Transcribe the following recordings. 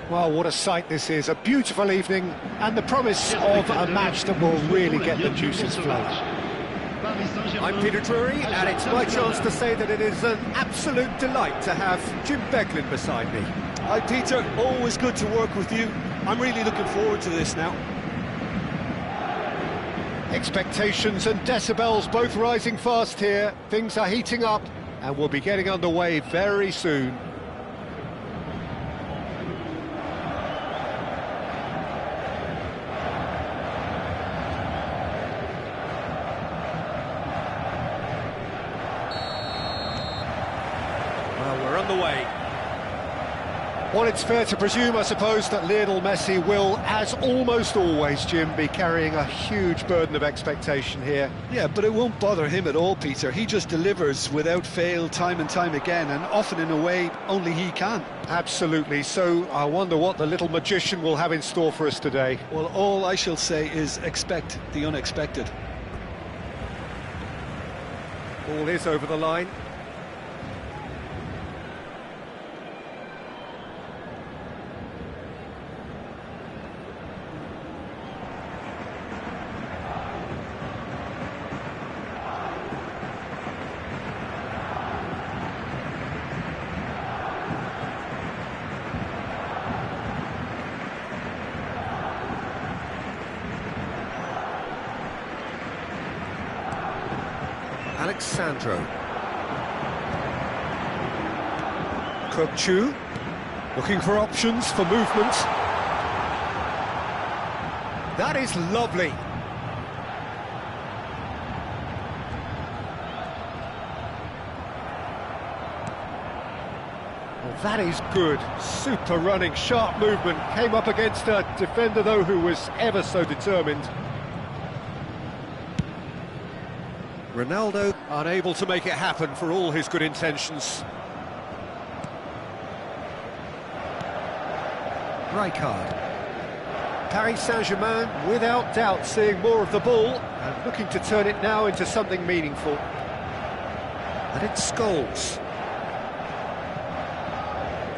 Well, what a sight this is. A beautiful evening and the promise of a match that will really get the juices flowing. I'm Peter Drury, and it's my chance to say that it is an absolute delight to have Jim Beglin beside me. Hi Peter, always good to work with you. I'm really looking forward to this now. Expectations and decibels both rising fast here. Things are heating up and we'll be getting underway very soon. Well, we're on the way. Well, it's fair to presume, I suppose, that Lionel Messi will, as almost always, Jim, be carrying a huge burden of expectation here. Yeah, but it won't bother him at all, Peter. He just delivers without fail time and time again, and often in a way only he can. Absolutely. So I wonder what the little magician will have in store for us today. Well, all I shall say is expect the unexpected. Ball is over the line. Alexandro. Kirkchu looking for options for movement. That is lovely. Well, that is good. Super running, sharp movement. Came up against a defender, though, who was ever so determined. Ronaldo unable to make it happen for all his good intentions. Rijkaard. Paris Saint-Germain, without doubt, seeing more of the ball and looking to turn it now into something meaningful. And it's Scholes.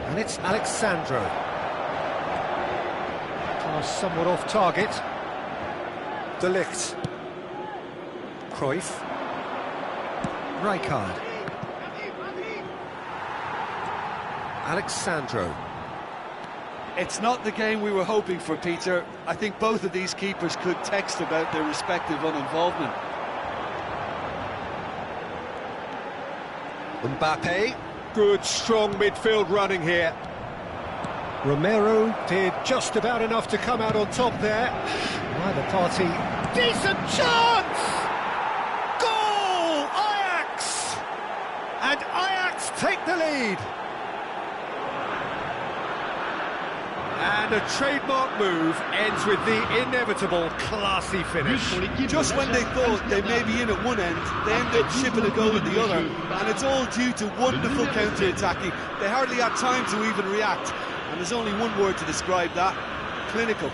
And it's Alexandro. Pass somewhat off target. De Ligt. Cruyff. Rijkaard. Alexandro. It's not the game we were hoping for, Peter. I think both of these keepers could text about their respective uninvolvement. Mbappe. Good, strong midfield running here. Romero did just about enough to come out on top there. Neither party. Decent chance! Goal! Ajax! And Ajax take the lead. And a trademark move ends with the inevitable classy finish. Just when they thought they may be in at one end, they end up shipping a goal at the other, and it's all due to wonderful counter-attacking. They hardly had time to even react, and there's only one word to describe that: clinical.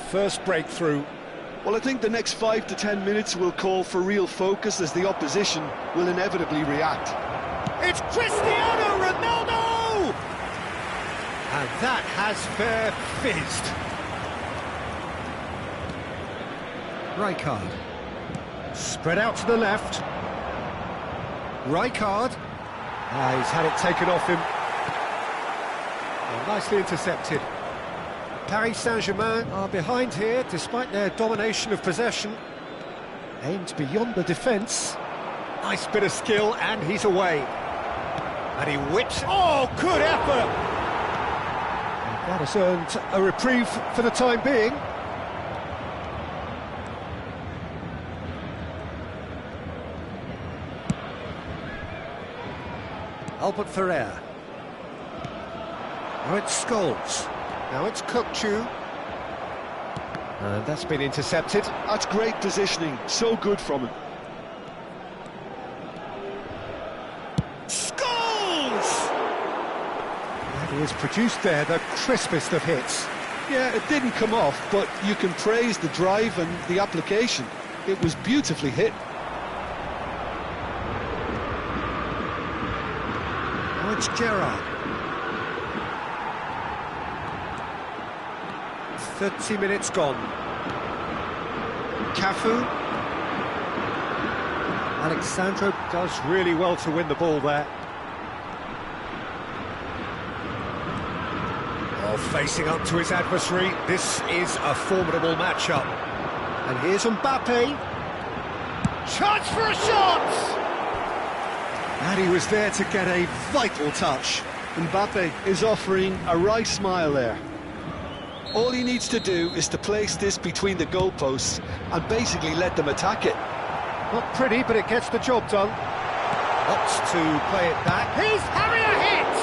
first breakthrough. Well, I think the next 5 to 10 minutes will call for real focus as the opposition will inevitably react. It's Cristiano Ronaldo! And that has fair fizzed. Rijkaard. Spread out to the left. Rijkaard. He's had it taken off him. Well, nicely intercepted. Paris Saint-Germain are behind here, despite their domination of possession. Aimed beyond the defence. Nice bit of skill, and he's away. And he whips... Oh, good effort! And that has earned a reprieve for the time being. Albert Ferrer. Now it's Scholes. Now it's Kukçu. And that's been intercepted. That's great positioning, so good from him. Scholes! And he has produced there the crispest of hits. Yeah, it didn't come off, but you can praise the drive and the application. It was beautifully hit. Now it's Gerrard. 30 minutes gone. Cafu. Alexandro does really well to win the ball there. Oh, facing up to his adversary. This is a formidable matchup. And here's Mbappe. Chance for a shot! And he was there to get a vital touch. Mbappe is offering a right smile there. All he needs to do is to place this between the goalposts and basically let them attack it. Not pretty, but it gets the job done. Opts to play it back. He's having a hit!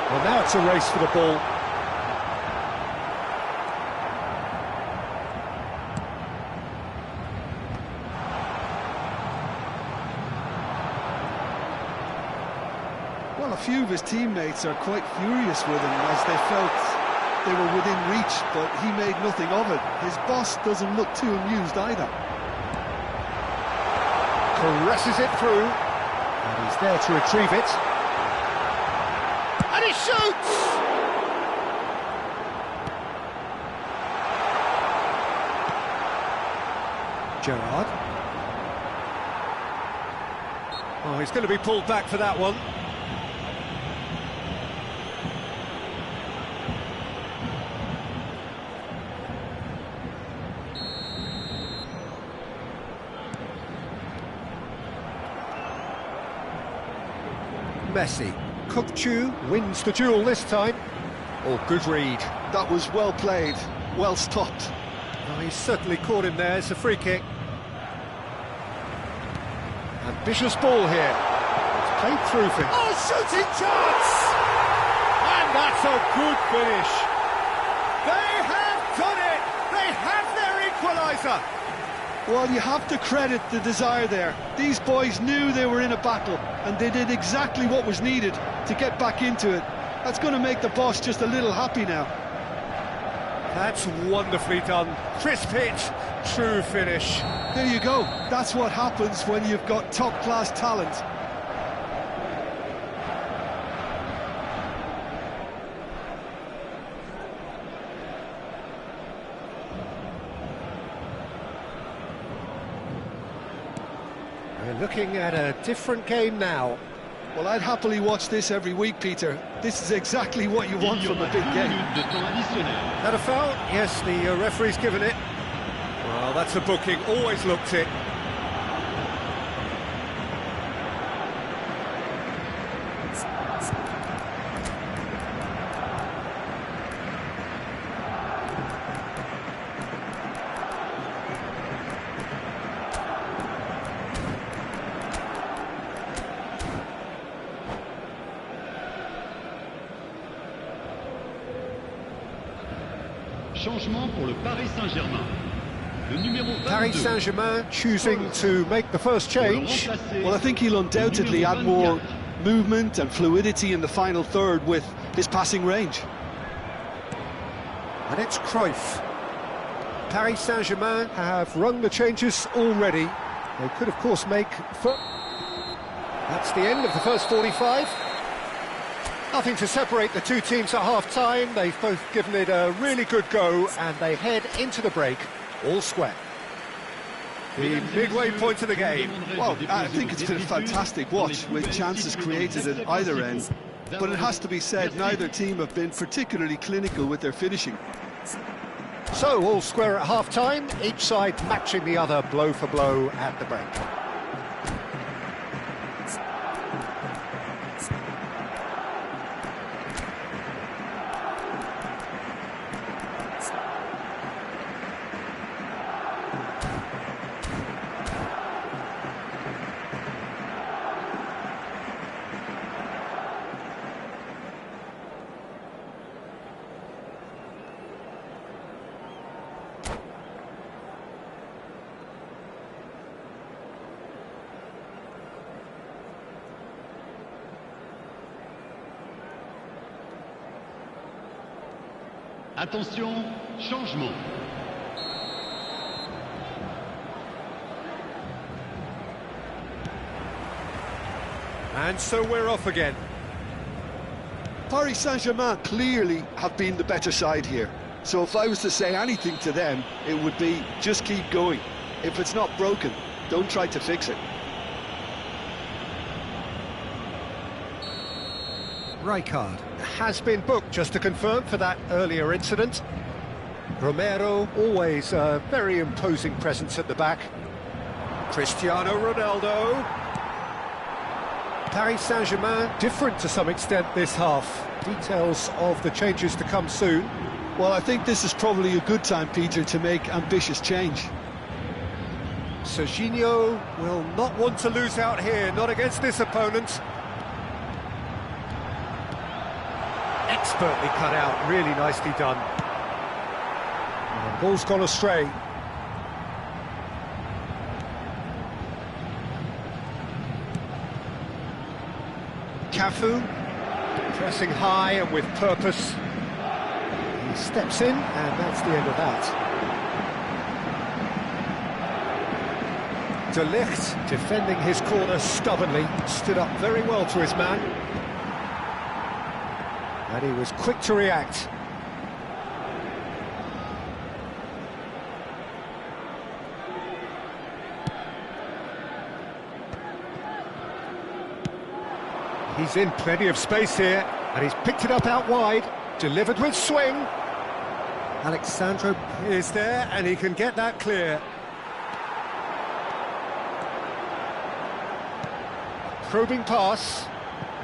Well, now it's a race for the ball. Well, a few of his teammates are quite furious with him as they felt they were within reach, but he made nothing of it. His boss doesn't look too amused either. Caresses it through, and he's there to retrieve it. And he shoots! Gerrard. Oh, he's going to be pulled back for that one. Messi. Kukçu wins the duel this time. Oh, good read. That was well played, well stopped. Oh, he's certainly caught him there. It's a free kick. Ambitious ball here. It's played through for him. Oh, shooting chance! And that's a good finish. They have done it! They have their equaliser! Well, you have to credit the desire there. These boys knew they were in a battle, and they did exactly what was needed to get back into it. That's going to make the boss just a little happy now. That's wonderfully done. Crisp hit, true finish. There you go. That's what happens when you've got top-class talent. We're looking at a different game now. Well, I'd happily watch this every week, Peter. This is exactly what you want from a big game. That a foul? Yes, the referee's given it. Well, that's a booking. Always looked it. Changement pour le Paris Saint-Germain. Le numéro 22. Paris Saint-Germain choosing to make the first change. Well, I think he'll undoubtedly add more movement and fluidity in the final third with his passing range. And it's Cruyff. Paris Saint-Germain have rung the changes already. They could, of course, make... That's the end of the first 45. Nothing to separate the two teams at half-time. They've both given it a really good go, and they head into the break all square. The midway point of the game. Well, I think it's been a fantastic watch, with chances created at either end. But it has to be said, neither team have been particularly clinical with their finishing. So, all square at half-time, each side matching the other blow for blow at the break. Attention, changement. And so we're off again. Paris Saint-Germain clearly have been the better side here. So if I was to say anything to them, it would be just keep going. If it's not broken, don't try to fix it. Rijkaard. Has been booked, just to confirm, for that earlier incident. Romero, always a very imposing presence at the back. Cristiano Ronaldo. Paris Saint-Germain, different to some extent this half. Details of the changes to come soon. Well, I think this is probably a good time, Peter, to make ambitious change. Serginho will not want to lose out here, not against this opponent. Expertly cut out, really nicely done. And the ball's gone astray. Cafu, pressing high and with purpose. He steps in, and that's the end of that. De Ligt, defending his corner stubbornly, stood up very well to his man. And he was quick to react. He's in plenty of space here, and he's picked it up out wide, delivered with swing. Alexandro is there, and he can get that clear. Probing pass.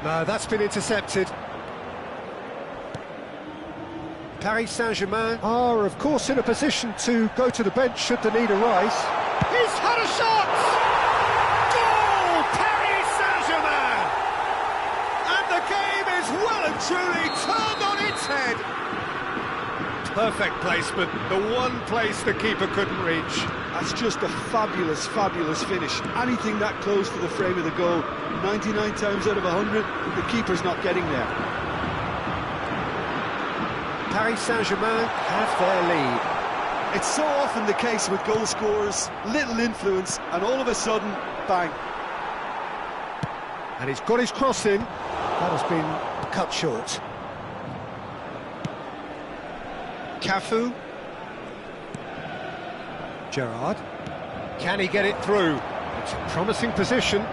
No, that's been intercepted. Paris Saint-Germain are, of course, in a position to go to the bench should the need arise. He's had a shot! Goal! Paris Saint-Germain! And the game is well and truly turned on its head. Perfect placement, the one place the keeper couldn't reach. That's just a fabulous, fabulous finish. Anything that close to the frame of the goal, 99 times out of 100, the keeper's not getting there. Paris Saint-Germain have their lead. It's so often the case with goal scorers, little influence, and all of a sudden, bang. And he's got his cross in. That has been cut short. Cafu. Gerrard. Can he get it through? It's a promising position.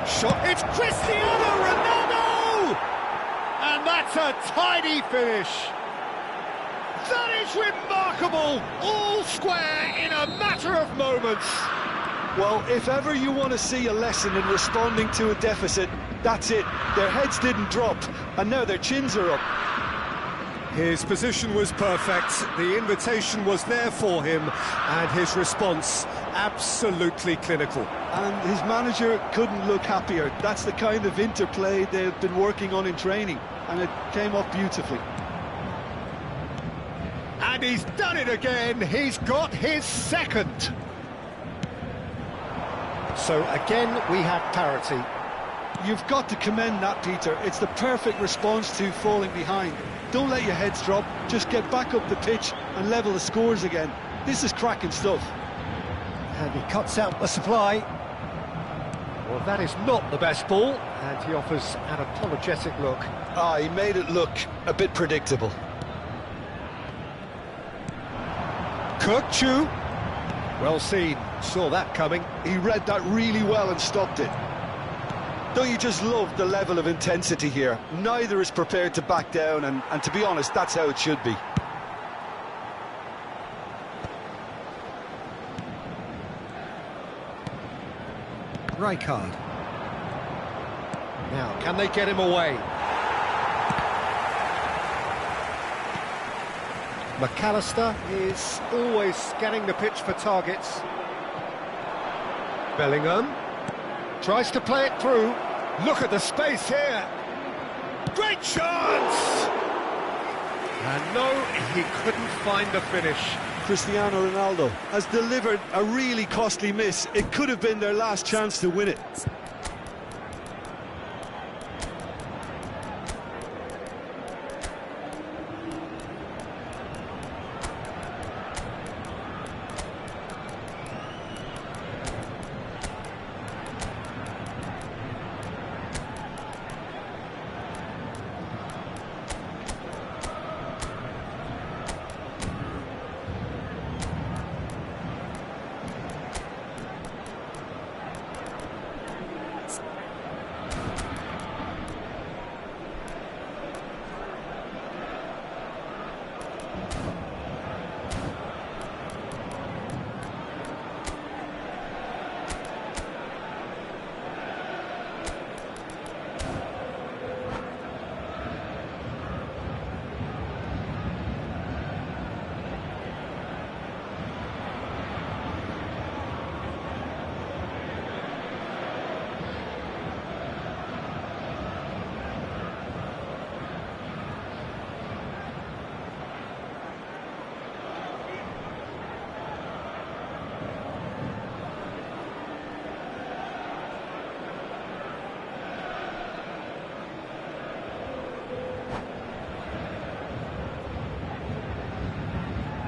Shot. It's Cristiano Ronaldo! And that's a tidy finish. That is remarkable! All square in a matter of moments. Well, if ever you want to see a lesson in responding to a deficit, that's it. Their heads didn't drop, and now their chins are up. His position was perfect, the invitation was there for him, and his response absolutely clinical. And his manager couldn't look happier. That's the kind of interplay they've been working on in training, and it came off beautifully. And he's done it again, he's got his second. So again, we have parity. You've got to commend that, Peter. It's the perfect response to falling behind. Don't let your heads drop, just get back up the pitch and level the scores again. This is cracking stuff. And he cuts out the supply. Well, that is not the best ball, and he offers an apologetic look. Ah, he made it look a bit predictable. Kirkchu. Well seen, saw that coming. He read that really well and stopped it. Don't you just love the level of intensity here? Neither is prepared to back down, and to be honest, that's how it should be. Rijkaard. Now, can they get him away? McAllister is always scanning the pitch for targets. Bellingham tries to play it through. Look at the space here. Great chance! And no, he couldn't find the finish. Cristiano Ronaldo has delivered a really costly miss. It could have been their last chance to win it.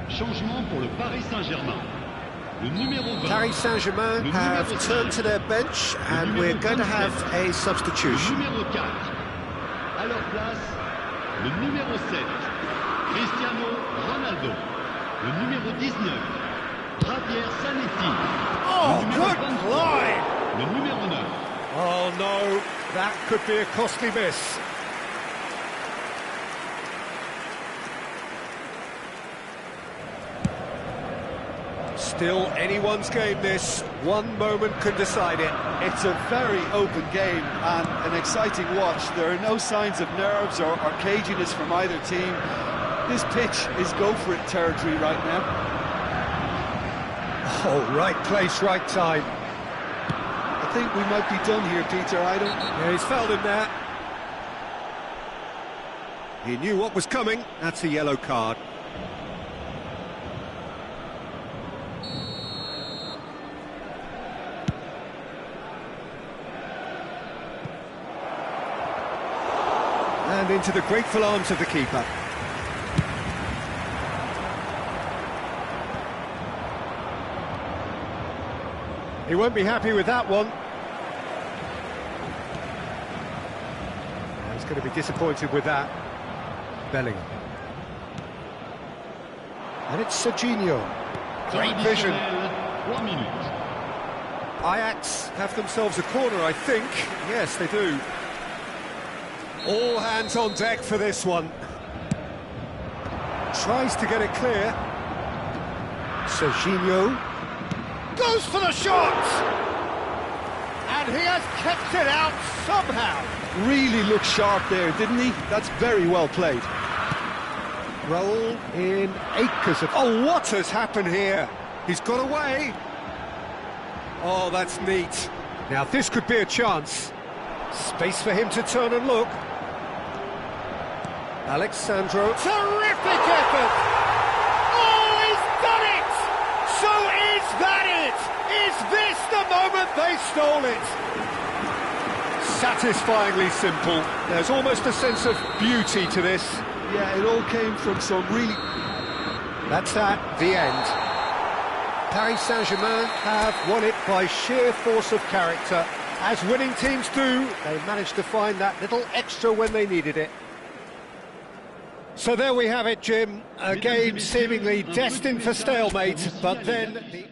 Changement pour le Paris Saint-Germain. Le numéro 20. Paris Saint-Germain have turned to their bench, and we're going to have a substitution. Le numéro 4. À leur place, le numéro 7. Cristiano Ronaldo. Le numéro 19. Javier Zanetti. Oh, le good play! Le numéro 9. Oh no, that could be a costly miss. Still anyone's game this. One moment can decide it. It's a very open game and an exciting watch. There are no signs of nerves or caginess from either team. This pitch is go-for-it territory right now. Oh, right place, right time. I think we might be done here, Peter. I don't... Yeah, he's fouled him there. He knew what was coming. That's a yellow card. And into the grateful arms of the keeper. He won't be happy with that one. He's going to be disappointed with that. Bellingham. And it's Serginho. Great vision. 1 minute. Ajax have themselves a corner, I think. Yes, they do. All hands on deck for this one. Tries to get it clear. Serginho goes for the shot! And he has kept it out somehow. Really looked sharp there, didn't he? That's very well played. Roll in acres of... Oh, what has happened here? He's got away. Oh, that's neat. Now, this could be a chance. Space for him to turn and look. Alexandro. Terrific effort! Oh, he's done it! So is that it? Is this the moment they stole it? Satisfyingly simple. There's almost a sense of beauty to this. Yeah, it all came from some really... That's that, the end. Paris Saint-Germain have won it by sheer force of character. As winning teams do, they managed to find that little extra when they needed it. So there we have it, Jim. A game seemingly destined for stalemate, but then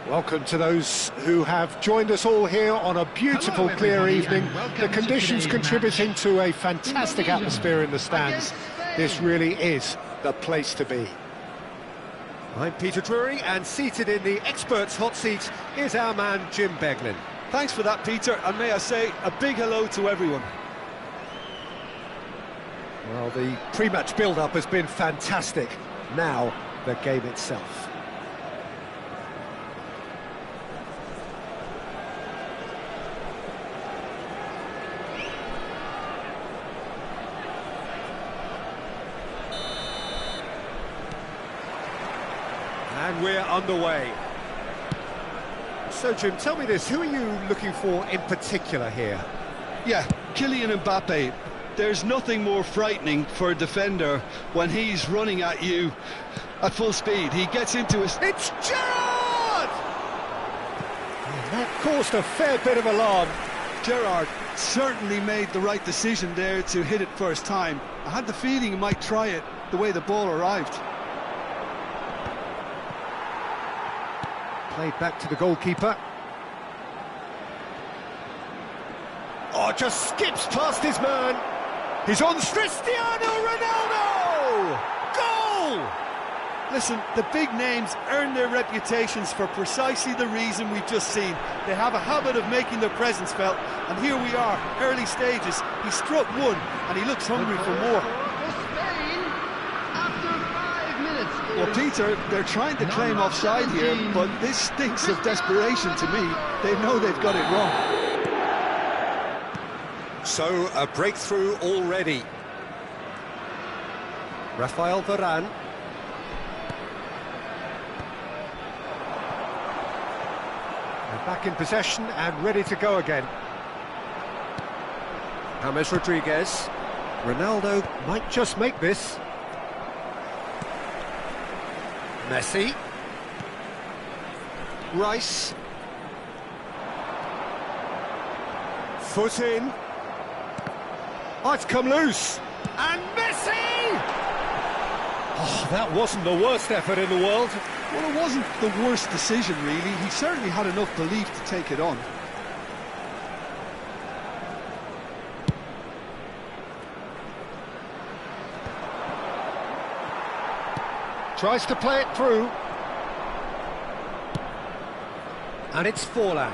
Welcome to those who have joined us all here on a beautiful, clear evening. The conditions contributing to a fantastic atmosphere in the stands. This really is the place to be. I'm Peter Drury, and seated in the experts' hot seat is our man Jim Beglin. Thanks for that, Peter, and may I say a big hello to everyone. Well, the pre-match build-up has been fantastic. Now, the game itself. And we're underway. So, Jim, tell me this, who are you looking for in particular here? Yeah, Kylian Mbappe. There's nothing more frightening for a defender when he's running at you at full speed. He gets into his... It's Gerrard! That caused a fair bit of alarm. Gerrard certainly made the right decision there to hit it first time. I had the feeling he might try it the way the ball arrived. Played back to the goalkeeper. Oh, just skips past his man. He's on Cristiano Ronaldo! Goal! Listen, the big names earn their reputations for precisely the reason we've just seen. They have a habit of making their presence felt, and here we are, early stages. He struck one, and he looks hungry for more. Well, Peter, they're trying to claim offside here, but this stinks of desperation to me. They know they've got it wrong. So, a breakthrough already. Rafael Varane. They're back in possession and ready to go again. James Rodriguez. Ronaldo might just make this. Messi. Rice. Foot in. Oh, it's come loose. And Messi! Oh, that wasn't the worst effort in the world. Well, it wasn't the worst decision, really. He certainly had enough belief to take it on. Tries to play it through. And it's Forlan.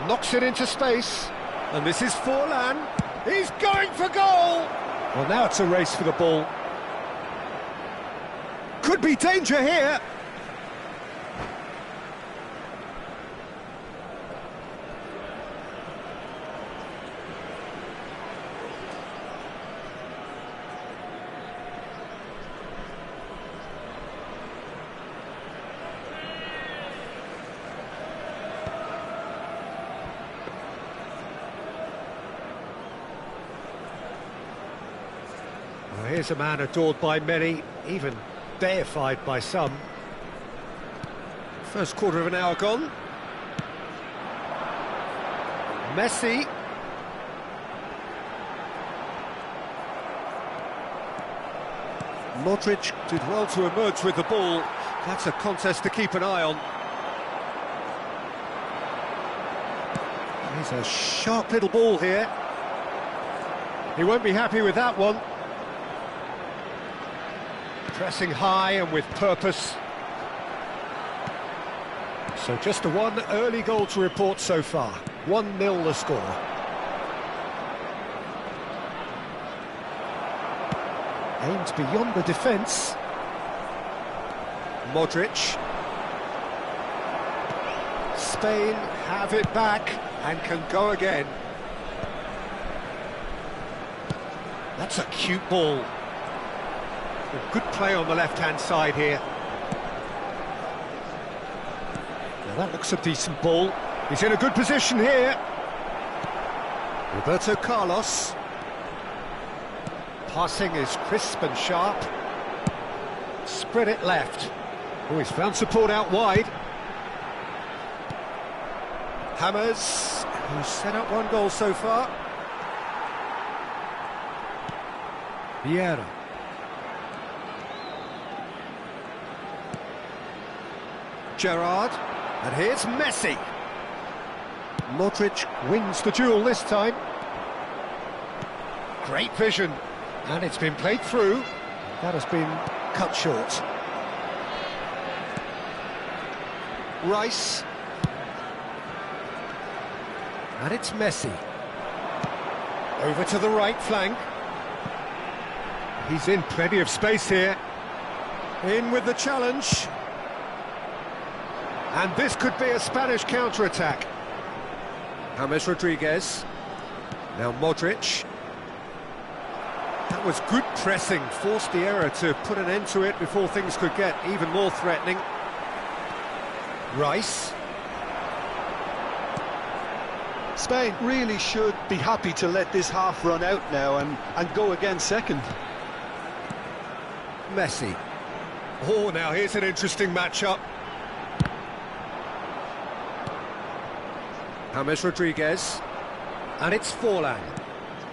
Knocks it into space. And this is Forlan. He's going for goal! Well, now it's a race for the ball. Could be danger here. Here's a man adored by many, even deified by some. First quarter of an hour gone. Messi. Modric did well to emerge with the ball. That's a contest to keep an eye on. Here's a sharp little ball here. He won't be happy with that one. Pressing high and with purpose. So just the one early goal to report so far. 1-0 the score. Aimed beyond the defence. Modric. Spain have it back and can go again. That's a cute ball. A good play on the left-hand side here. Now that looks a decent ball. He's in a good position here. Roberto Carlos. Passing is crisp and sharp. Spread it left. Oh, he's found support out wide. James, who's set up one goal so far. Vieira. Gerrard, and here's Messi. Modric wins the duel this time. Great vision, and it's been played through. That has been cut short. Rice. And it's Messi. Over to the right flank. He's in plenty of space here. In with the challenge. And this could be a Spanish counter-attack. James Rodriguez. Now Modric. That was good pressing, forced the error to put an end to it before things could get even more threatening. Rice. Spain really should be happy to let this half run out now and go again second. Messi. Oh, now here's an interesting matchup. James Rodriguez. And it's Forlan.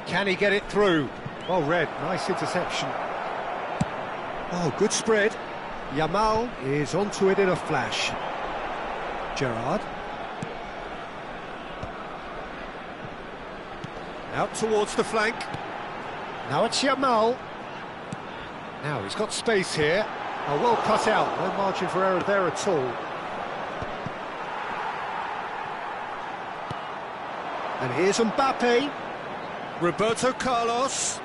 Can he get it through? Well read, nice interception. Oh, good spread. Yamal is onto it in a flash. Gerrard. Out towards the flank. Now it's Yamal. Now he's got space here. Oh, well cut out, no margin for error there at all. And here's Mbappe. Roberto Carlos.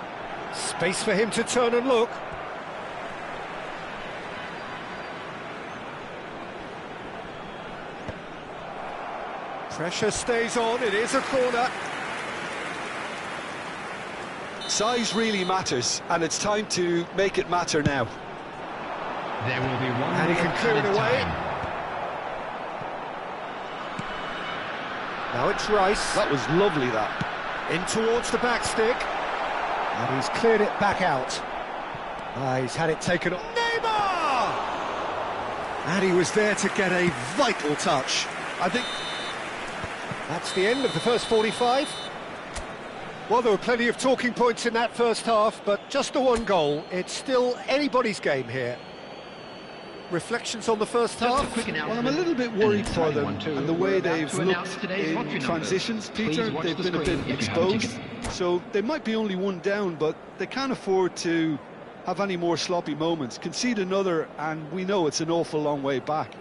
Space for him to turn and look. Pressure stays on, it is a corner. Size really matters, and it's time to make it matter now. There will be one. And he can clear it away. Now it's Rice. That was lovely, that. In towards the back stick. And he's cleared it back out. He's had it taken on. Neymar! And he was there to get a vital touch. I think that's the end of the first 45. Well, there were plenty of talking points in that first half, but just the one goal. It's still anybody's game here. Reflections on the first half? Well, I'm a little bit worried for them and the way they've looked in transitions, Peter. They've been a bit exposed, so they might be only one down, but they can't afford to have any more sloppy moments. Concede another, and we know it's an awful long way back.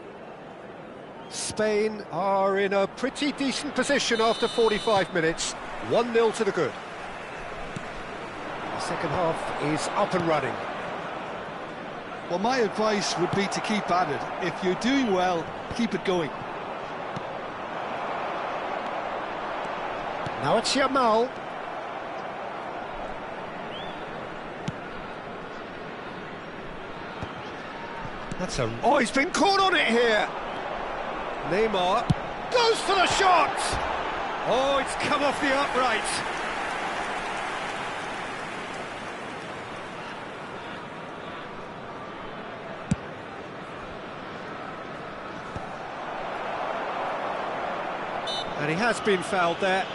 Spain are in a pretty decent position after 45 minutes. 1-0 to the good. The second half is up and running. Well, my advice would be to keep at it. If you're doing well, keep it going. Now it's Yamal. Oh, he's been caught on it here. Neymar goes for the shot. Oh, it's come off the upright. And he has been fouled there.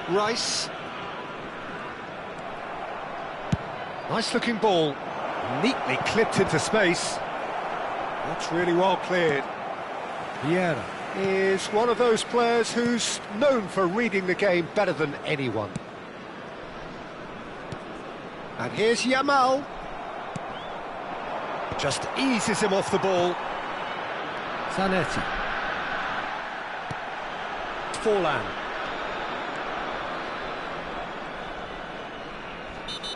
Rice. Nice looking ball. Neatly clipped into space. That's really well cleared. Vieira is one of those players who's known for reading the game better than anyone. And here's Yamal. Just eases him off the ball. Zanetti. Forlan.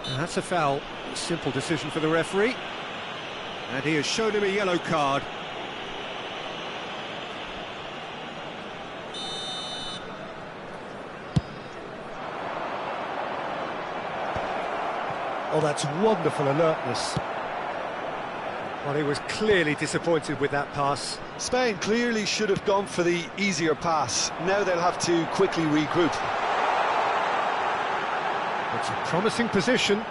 And that's a foul. A simple decision for the referee. And he has shown him a yellow card. Oh, that's wonderful alertness. Well, he was clearly disappointed with that pass. Spain clearly should have gone for the easier pass. Now they'll have to quickly regroup. It's a promising position.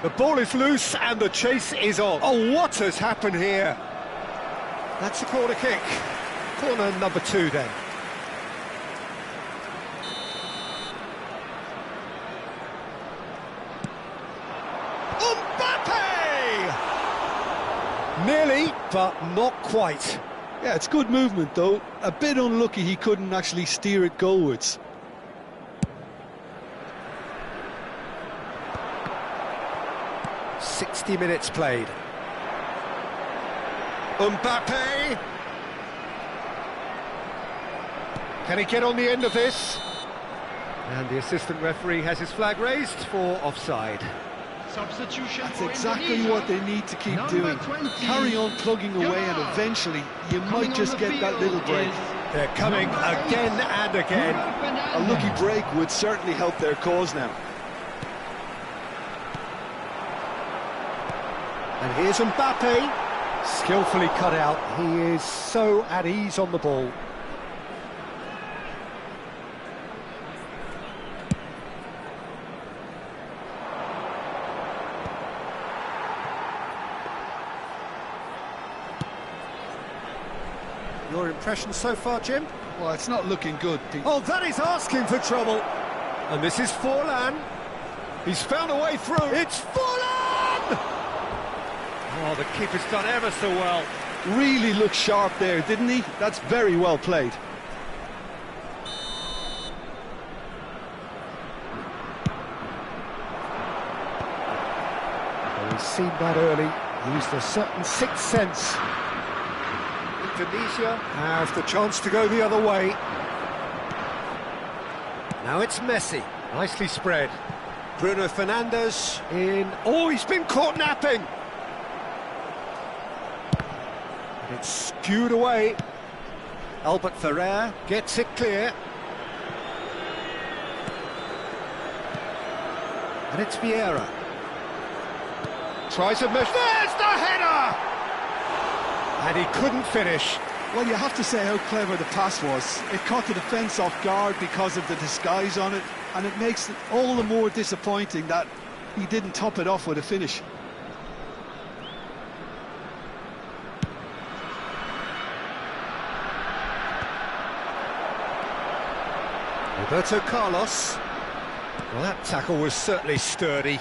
The ball is loose and the chase is on. Oh, what has happened here? That's a corner kick. Corner number 2 then. Nearly, but not quite. Yeah, it's good movement though. A bit unlucky he couldn't actually steer it goalwards. "60 minutes played. Mbappe! Can he get on the end of this? And the assistant referee has his flag raised for offside. Substitution. That's for exactly Indonesia. what they need to keep Number doing. 20. Carry on plugging away and eventually you might just get that little break. They're coming again and again. A lucky break would certainly help their cause now. And here's Mbappe. Skillfully cut out. He is so at ease on the ball. Your impression so far, Jim? Well, it's not looking good, Pete. Oh, that is asking for trouble. And this is Forlan. He's found a way through. It's Forlan! Oh, the keeper's done ever so well. Really looked sharp there, didn't he? That's very well played. Oh, he's seen that early. Used a certain sixth sense. Indonesia have the chance to go the other way. Now it's Messi. Nicely spread. Bruno Fernandes in. Oh, he's been caught napping. And it's skewed away. Albert Ferrer gets it clear. And it's Vieira. Tries a measure. There's the header! And he couldn't finish. Well, you have to say how clever the pass was. It caught the defence off guard because of the disguise on it, and it makes it all the more disappointing that he didn't top it off with a finish. Roberto Carlos. Well, that tackle was certainly sturdy.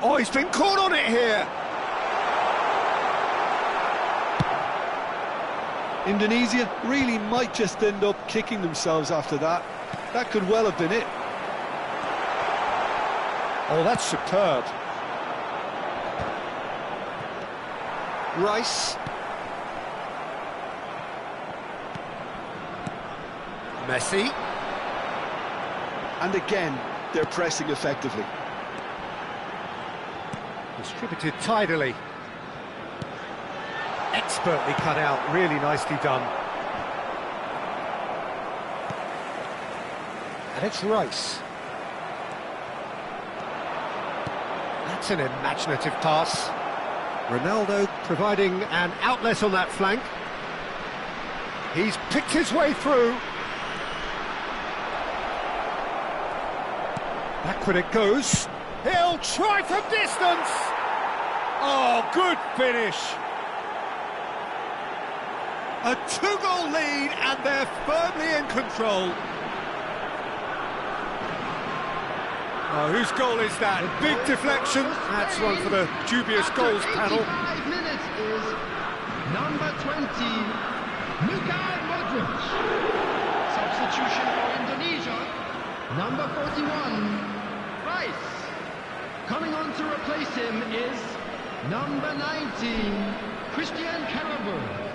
Oh, he's been caught on it here. Indonesia really might just end up kicking themselves after that. That could well have been it. Oh, that's superb. Rice. Messi. And again, they're pressing effectively. Distributed tidily. Expertly cut out, really nicely done. And it's Rice. That's an imaginative pass. Ronaldo providing an outlet on that flank. He's picked his way through. Backward it goes. He'll try from distance. Oh, good finish. A two-goal lead, and they're firmly in control. Oh, whose goal is that? Big deflection. That's one for the dubious goals panel. 5 minutes is number 20, Luka Modric. Substitution for Indonesia, number 41, Rice. Coming on to replace him is number 19, Christian Carabur.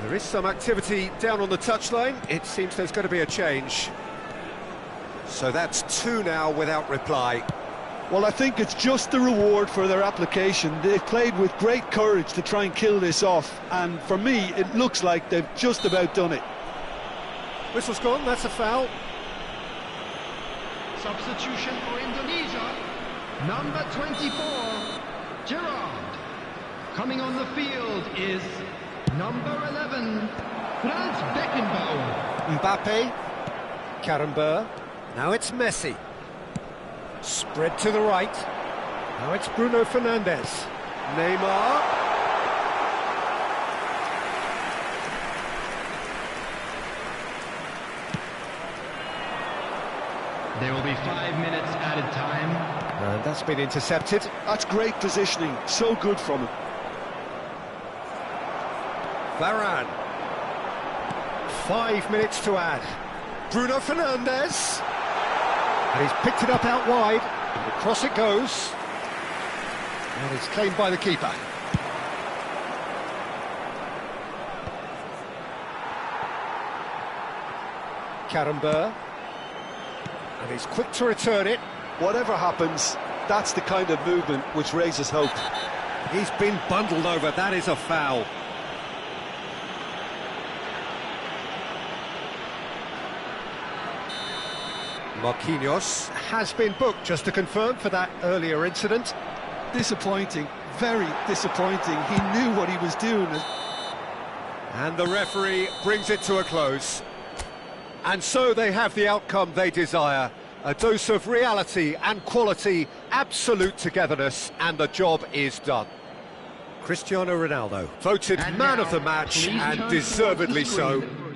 There is some activity down on the touchline. It seems there's going to be a change. So that's two now without reply. Well, I think it's just the reward for their application. They've played with great courage to try and kill this off, and for me, it looks like they've just about done it. Whistle's gone, that's a foul. Substitution for Indonesia, number 24, Gerard. Coming on the field is number 11, Franz Beckenbauer. Mbappe. Karambeur. Now it's Messi. Spread to the right. Now it's Bruno Fernandes. Neymar. There will be 5 minutes added time. And that's been intercepted. That's great positioning, so good from him. Varane. 5 minutes to add. Bruno Fernandes. And he's picked it up out wide. And across it goes. And it's claimed by the keeper. Karambeur. And he's quick to return it. Whatever happens, that's the kind of movement which raises hope. He's been bundled over. That is a foul. Marquinhos has been booked, just to confirm, for that earlier incident. Disappointing, very disappointing. He knew what he was doing. And the referee brings it to a close. And so they have the outcome they desire. A dose of reality and quality, absolute togetherness, and the job is done. Cristiano Ronaldo, voted And man now, of the match, please and turn deservedly towards the so. screen.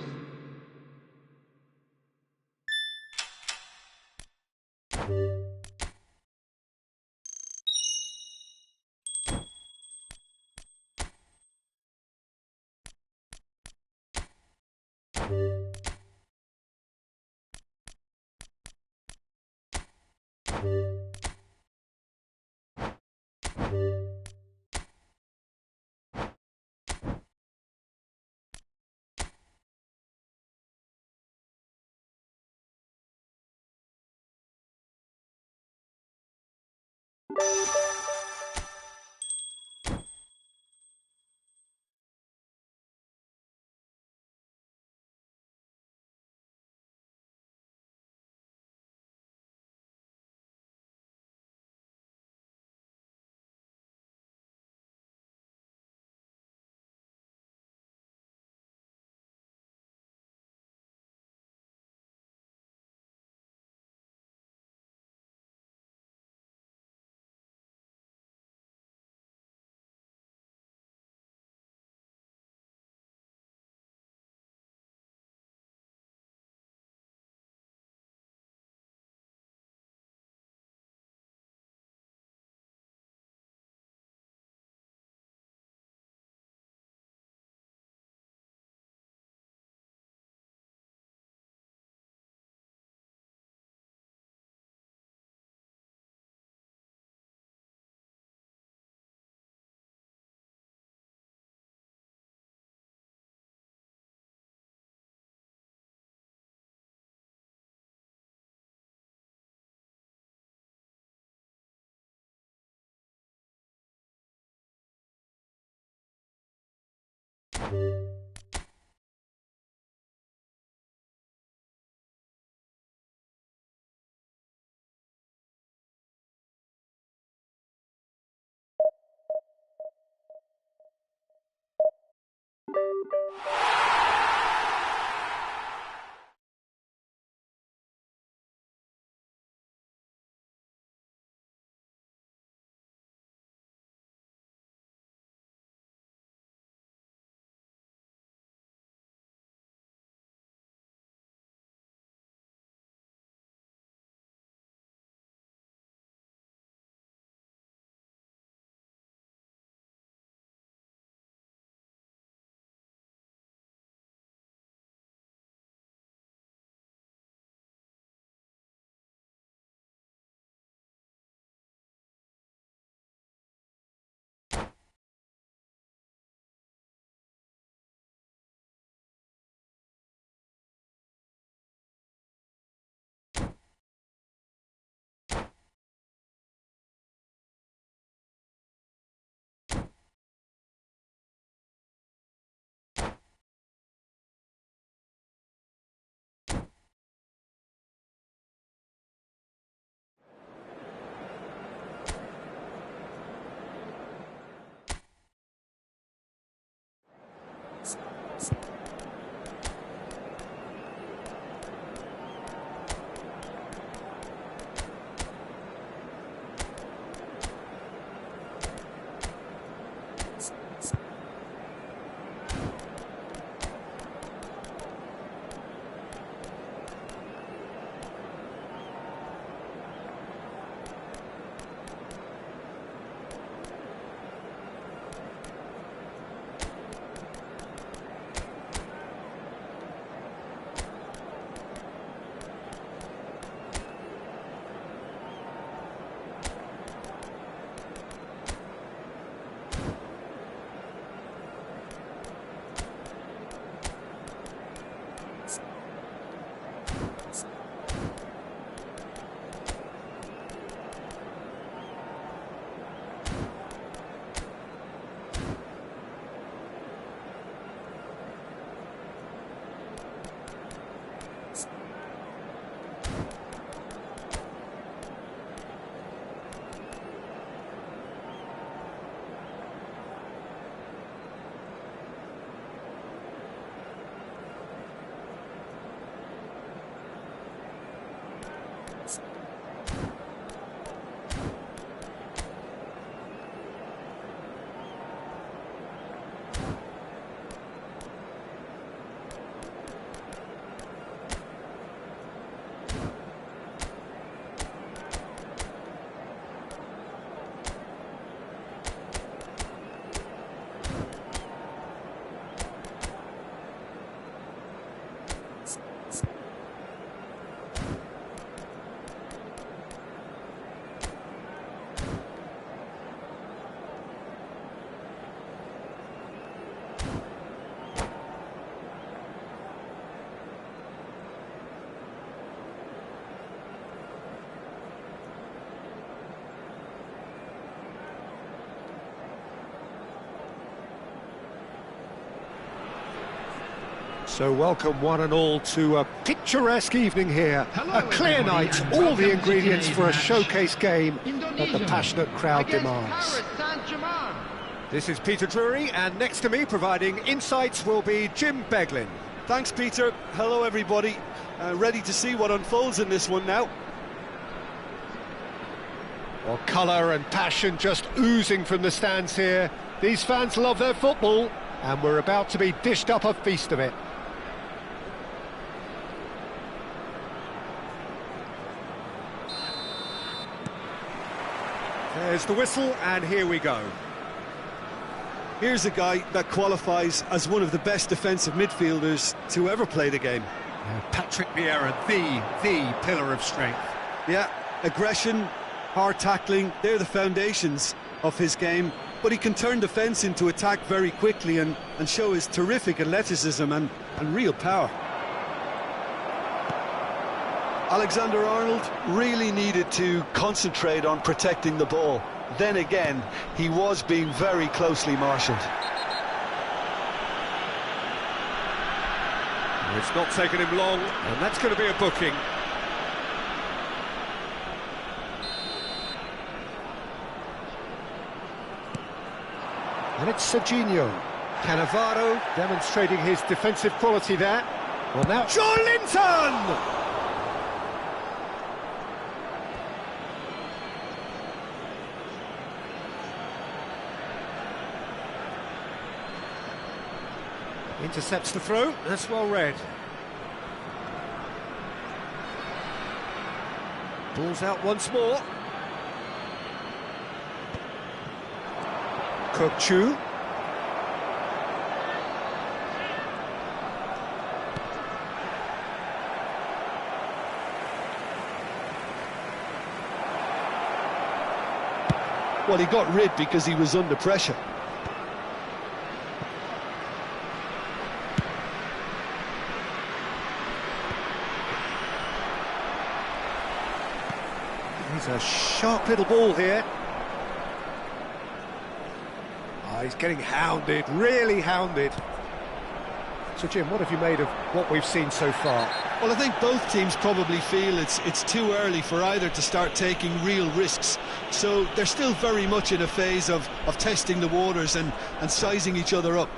So welcome one and all to a picturesque evening here. Hello, A clear everybody, night, and all welcome the to ingredients today's for a match. showcase game that the Indonesia passionate crowd against demands. Paris Saint-Germain. This is Peter Drury, and next to me, providing insights, will be Jim Beglin. Thanks, Peter. Hello, everybody. Ready to see what unfolds in this one now. Well, colour and passion just oozing from the stands here. These fans love their football, and we're about to be dished up a feast of it. There's the whistle, and here we go. Here's a guy that qualifies as one of the best defensive midfielders to ever play the game. Patrick Vieira, the pillar of strength. Yeah, aggression, hard tackling, they're the foundations of his game. But he can turn defence into attack very quickly and show his terrific athleticism and real power. Alexander-Arnold really needed to concentrate on protecting the ball. Then again, he was being very closely marshalled. It's not taken him long, and that's going to be a booking. And it's Serginho. Cannavaro demonstrating his defensive quality there. Well, now Joelinton! Intercepts the throw, that's well read. Ball's out once more. Kokchu. Well, he got rid because he was under pressure. He's a sharp little ball here. Oh, he's getting hounded, really hounded. So, Jim, what have you made of what we've seen so far? Well, I think both teams probably feel it's too early for either to start taking real risks. So they're still very much in a phase of testing the waters and sizing each other up.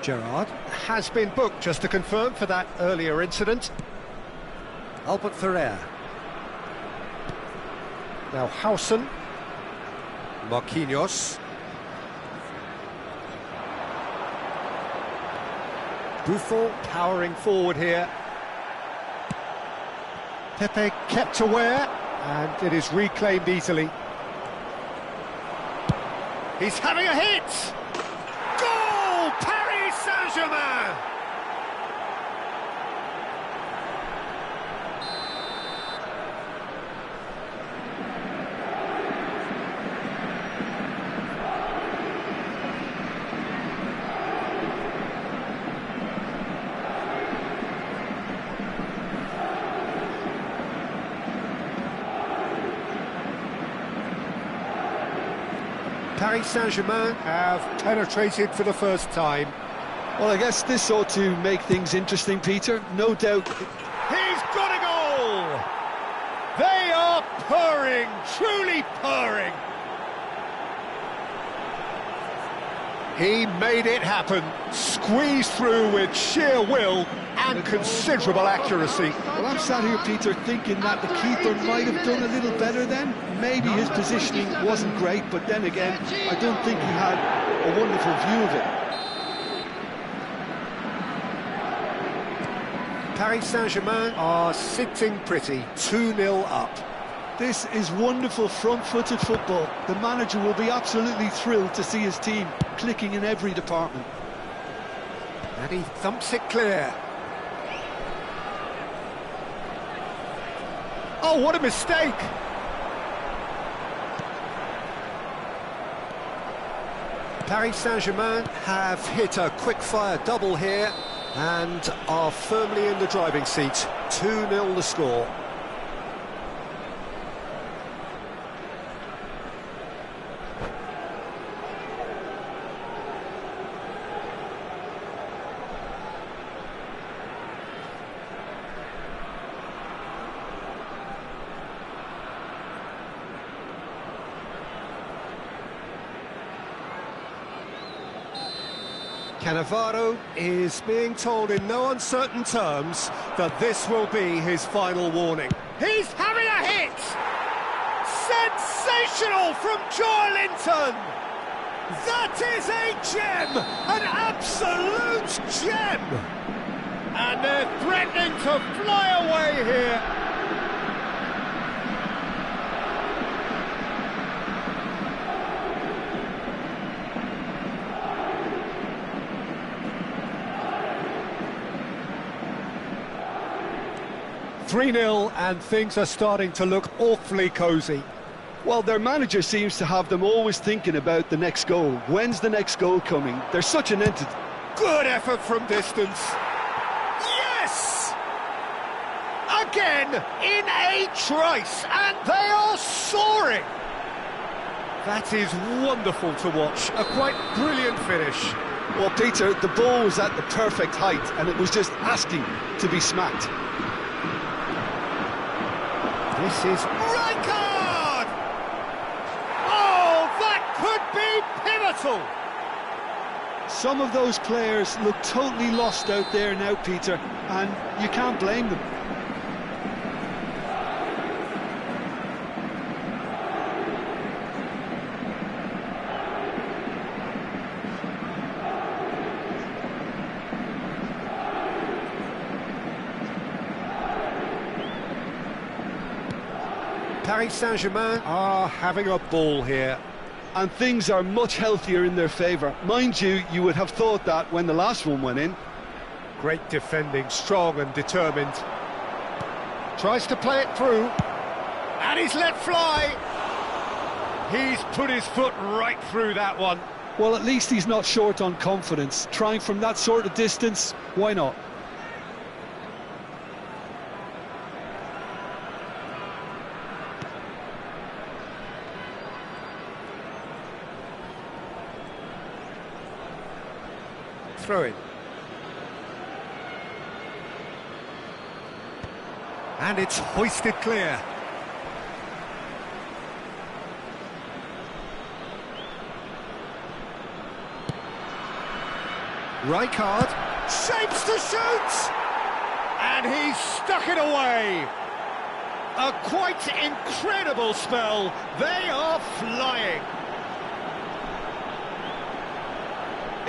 Gerrard has been booked, just to confirm, for that earlier incident. Albert Ferrer. Now Howson. Marquinhos. Buffon powering forward here. Pepe kept aware, and it is reclaimed easily. He's having a hit! Goal! Paris Saint-Germain! Paris Saint-Germain have penetrated for the first time. Well, I guess this ought to make things interesting, Peter. No doubt. He's got a goal! They are purring, truly purring. He made it happen, squeezed through with sheer will and considerable accuracy. Well, I'm sat here, Peter, thinking that the keeper might have done a little better then. Maybe his positioning wasn't great, but then again, I don't think he had a wonderful view of it. Paris Saint-Germain are sitting pretty, 2-0 up. This is wonderful front-footed football. The manager will be absolutely thrilled to see his team clicking in every department. And he thumps it clear. Oh, what a mistake! Paris Saint-Germain have hit a quick-fire double here and are firmly in the driving seat. 2-0 the score. Cannavaro is being told in no uncertain terms that this will be his final warning. He's having a hit! Sensational from Joelinton! That is a gem! An absolute gem! And they're threatening to fly away here. 3-0 and things are starting to look awfully cosy. Well, their manager seems to have them always thinking about the next goal. When's the next goal coming? They're such an entity. Good effort from distance. Yes! Again, in a trice, and they are soaring. That is wonderful to watch. A quite brilliant finish. Well, Peter, the ball was at the perfect height, and it was just asking to be smacked. This is Rijkaard! Oh, that could be pivotal! Some of those players look totally lost out there now, Peter, and you can't blame them. Paris Saint-Germain are having a ball here. And things are much healthier in their favour. Mind you, you would have thought that when the last one went in. Great defending, strong and determined. Tries to play it through. And he's let fly. He's put his foot right through that one. Well, at least he's not short on confidence. Trying from that sort of distance, why not? Throw in. And it's hoisted clear. Rijkaard shapes to shoot! And he's stuck it away. A quite incredible spell. They are flying.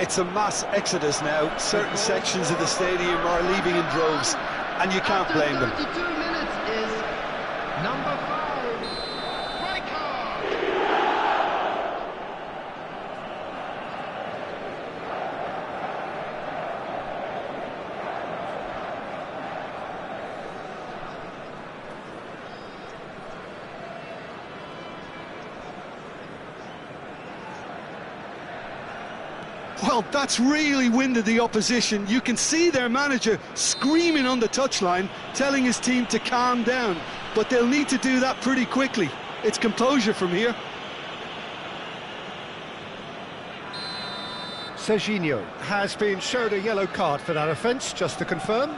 It's a mass exodus now. Certain sections of the stadium are leaving in droves, and you can't blame them. 32 minutes is number 5, Rijkaard. Well, that's really winded the opposition. You can see their manager screaming on the touchline, telling his team to calm down. But they'll need to do that pretty quickly. It's composure from here. Serginho has been shown a yellow card for that offence, just to confirm.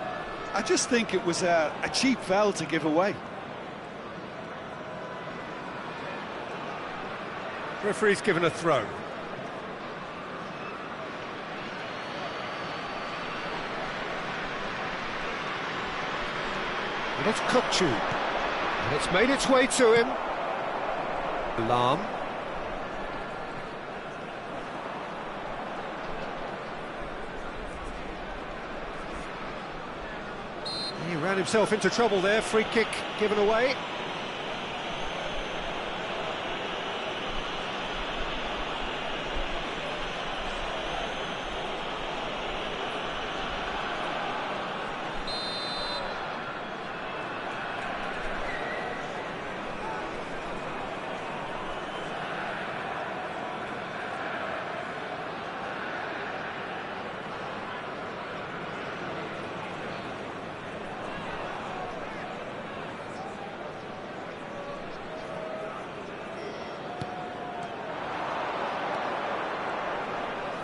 I just think it was a cheap foul to give away. Referee's given a throw. And it's Kukçu. And it's made its way to him. Alarm. He ran himself into trouble there, free kick given away.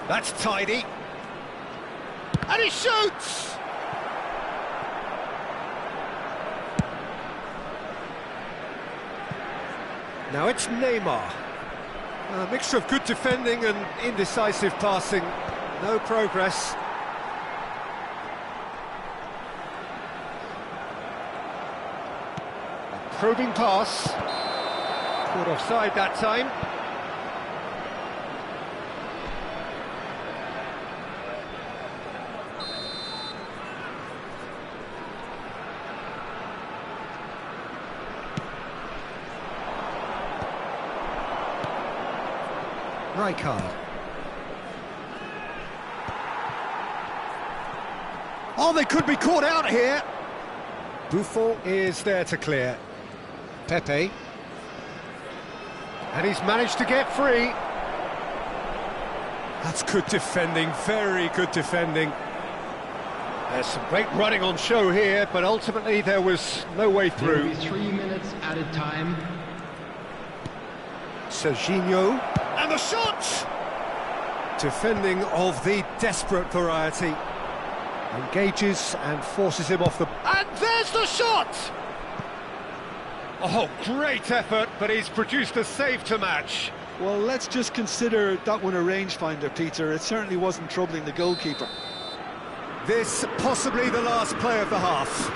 That's tidy. And he shoots! Now it's Neymar. A mixture of good defending and indecisive passing. No progress. A probing pass. Caught offside that time. Rijkaard. Oh, they could be caught out here. Buffon is there to clear. Pepe. And he's managed to get free. That's good defending, very good defending. There's some great running on show here, but ultimately there was no way through. There will be 3 minutes added time. Serginho. And the shot! Defending of the desperate variety. Engages and forces him off the... And there's the shot! Oh, great effort, but he's produced a save to match. Well, let's just consider that one a rangefinder, Peter. It certainly wasn't troubling the goalkeeper. This possibly the last play of the half.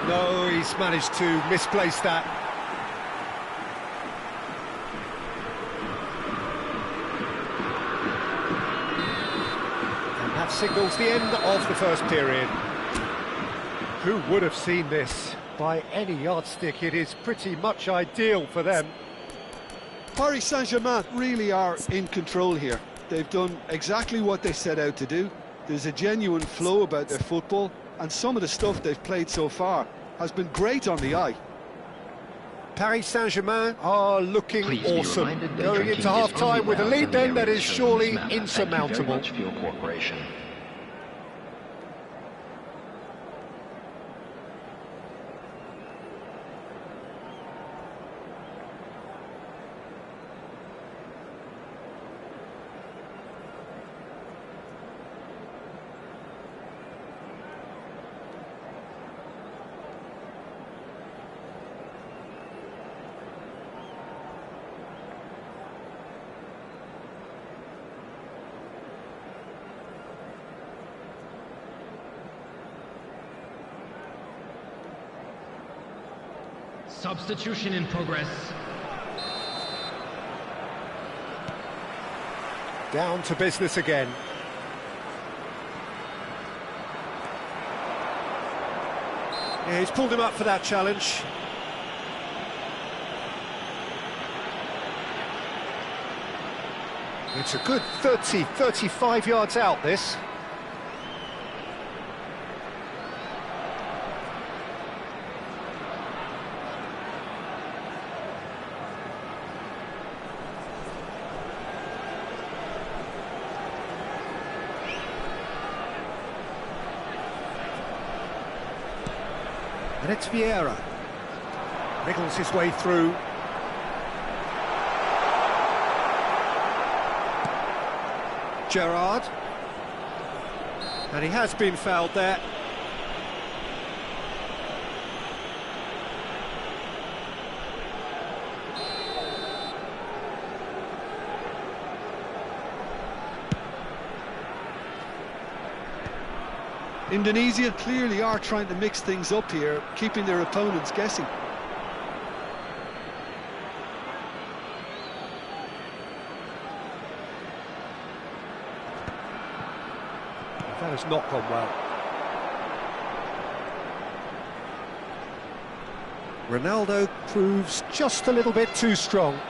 No, he's managed to misplace that. That signals the end of the first period. Who would have seen this? By any yardstick, it is pretty much ideal for them. Paris Saint-Germain really are in control here. They've done exactly what they set out to do. There's a genuine flow about their football, and some of the stuff they've played so far has been great on the eye. Paris Saint-Germain are looking Please awesome. Going into half-time with a lead then that is surely insurmountable. Thank you very much for your cooperation. Substitution in progress. Down to business again. Yeah, he's pulled him up for that challenge. It's a good 30, 35 yards out, this. And it's Vieira. Wriggles his way through. Gerrard. And he has been fouled there. Indonesia clearly are trying to mix things up here, keeping their opponents guessing. That has not gone well. Ronaldo proves just a little bit too strong.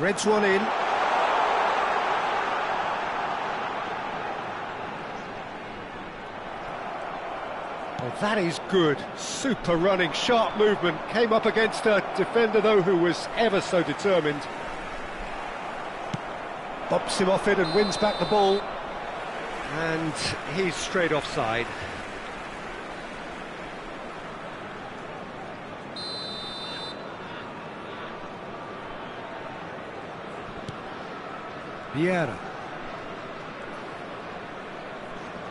Threads one in. Well, that is good. Super running, sharp movement. Came up against a defender, though, who was ever so determined. Bumps him off it and wins back the ball. And he's straight offside. Vieira.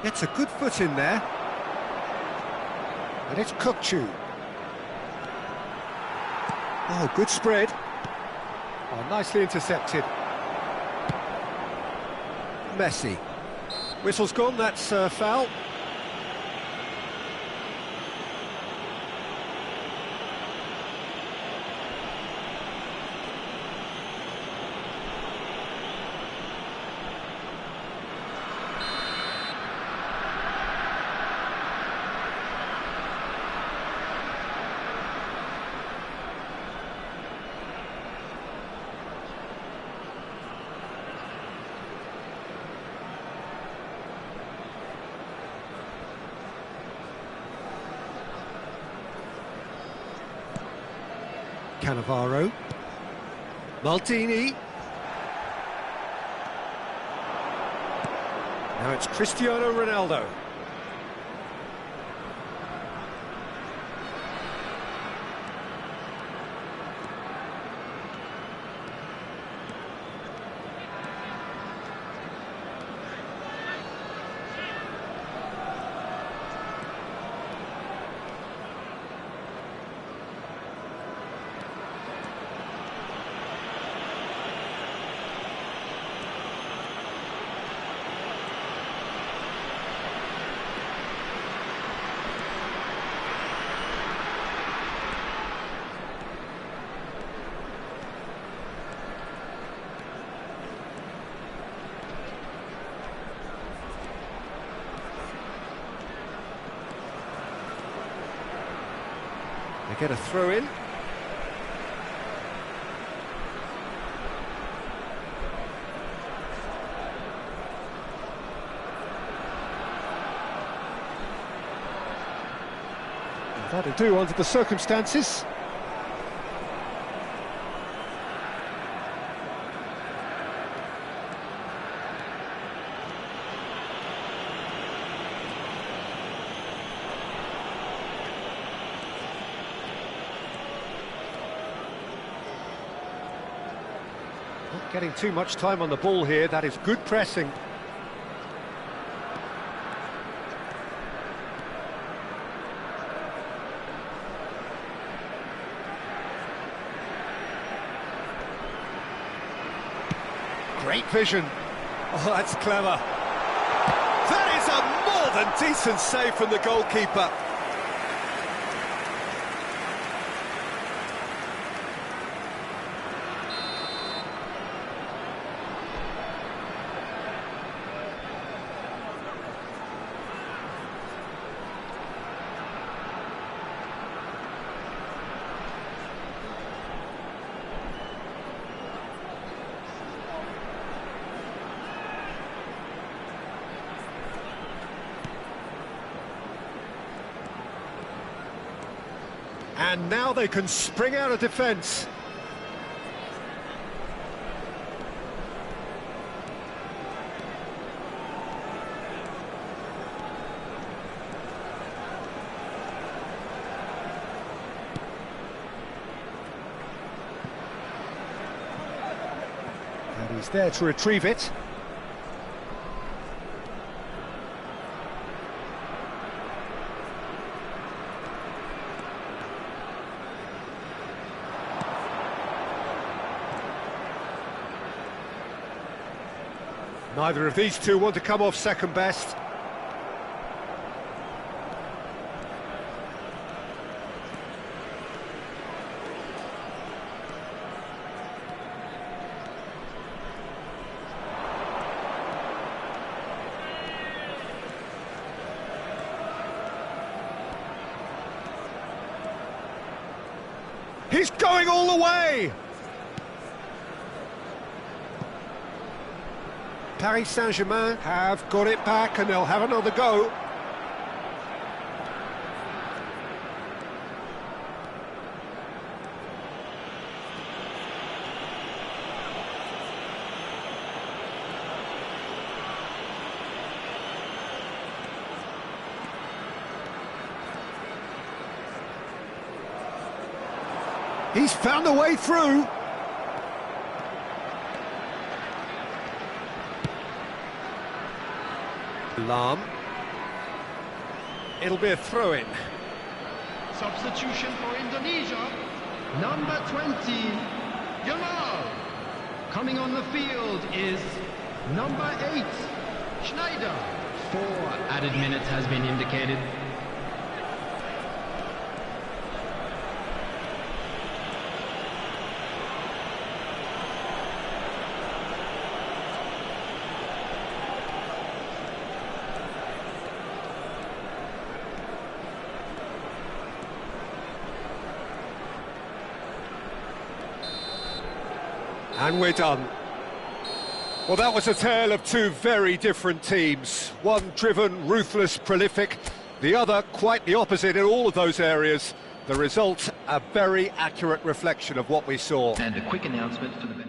Gets a good foot in there. And it's Kukçu. Oh, good spread. Oh, nicely intercepted. Messi. Whistle's gone, that's foul. Cannavaro. Maldini. Now it's Cristiano Ronaldo. They get a throw in. That'll do under the circumstances. Not getting too much time on the ball here. That is good pressing. Great vision. Oh, that's clever. That is a more than decent save from the goalkeeper. And now they can spring out of defence. And he's there to retrieve it. Neither of these two want to come off second best. He's going all the way! Paris Saint-Germain have got it back and they'll have another go. He's found a way through. Lam. It'll be a throw-in. Substitution for Indonesia, number 20, Yamal. Coming on the field is number 8, Schneider. 4 added minutes has been indicated. And we're done. Well, that was a tale of two very different teams. One driven, ruthless, prolific. The other quite the opposite in all of those areas. The result, a very accurate reflection of what we saw. And a quick announcement for the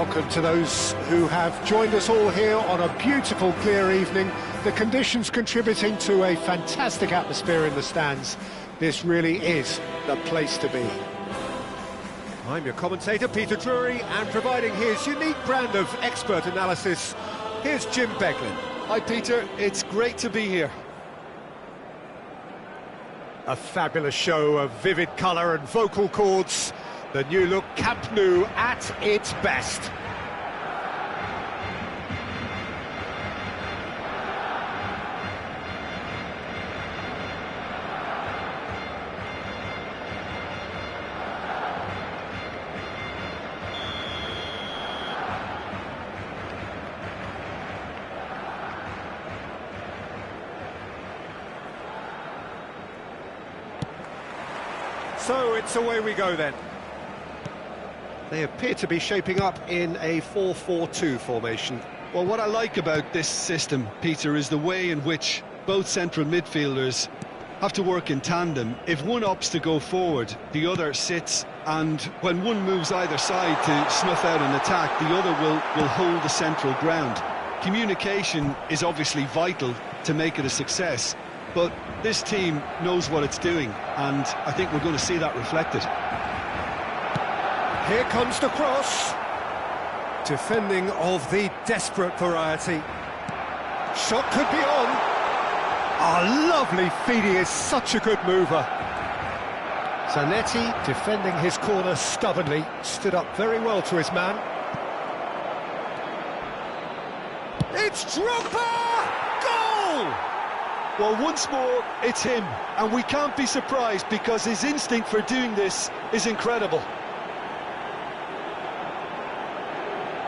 Welcome to those who have joined us all here on a beautiful, clear evening. The conditions contributing to a fantastic atmosphere in the stands. This really is the place to be. I'm your commentator, Peter Drury, and providing his unique brand of expert analysis, here's Jim Beglin. Hi Peter, it's great to be here. A fabulous show of vivid colour and vocal cords. The new look Camp Nou at its best. So it's away we go then. They appear to be shaping up in a 4-4-2 formation. Well, what I like about this system, Peter, is the way in which both central midfielders have to work in tandem. If one opts to go forward, the other sits, and when one moves either side to snuff out an attack, the other will hold the central ground. Communication is obviously vital to make it a success, but this team knows what it's doing, and I think we're going to see that reflected. Here comes the cross. Defending of the desperate variety. Shot could be on. Ah, lovely feed, he is such a good mover. Zanetti, defending his corner stubbornly, stood up very well to his man. It's Drogba! Goal! Well, once more, it's him, and we can't be surprised because his instinct for doing this is incredible.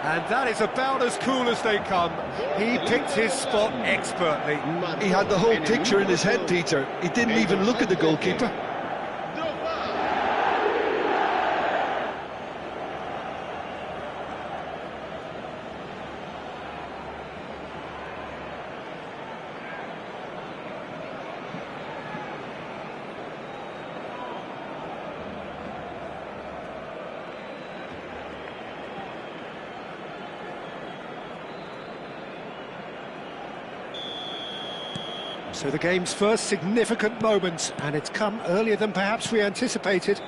And that is about as cool as they come. He picked his spot expertly. He had the whole picture in his head, Peter. He didn't even look at the goalkeeper. So the game's first significant moment, and it's come earlier than perhaps we anticipated.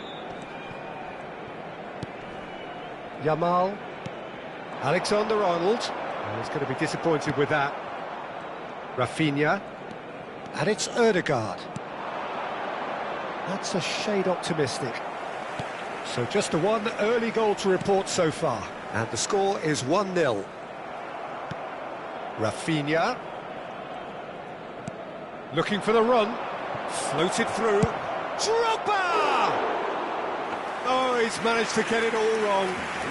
Yamal, Alexander-Arnold, he's going to be disappointed with that. Rafinha, and it's Ødegaard. That's a shade optimistic. So just the one early goal to report so far, and the score is 1-0. Rafinha. Looking for the run, floated through, Drogba! Oh, he's managed to get it all wrong.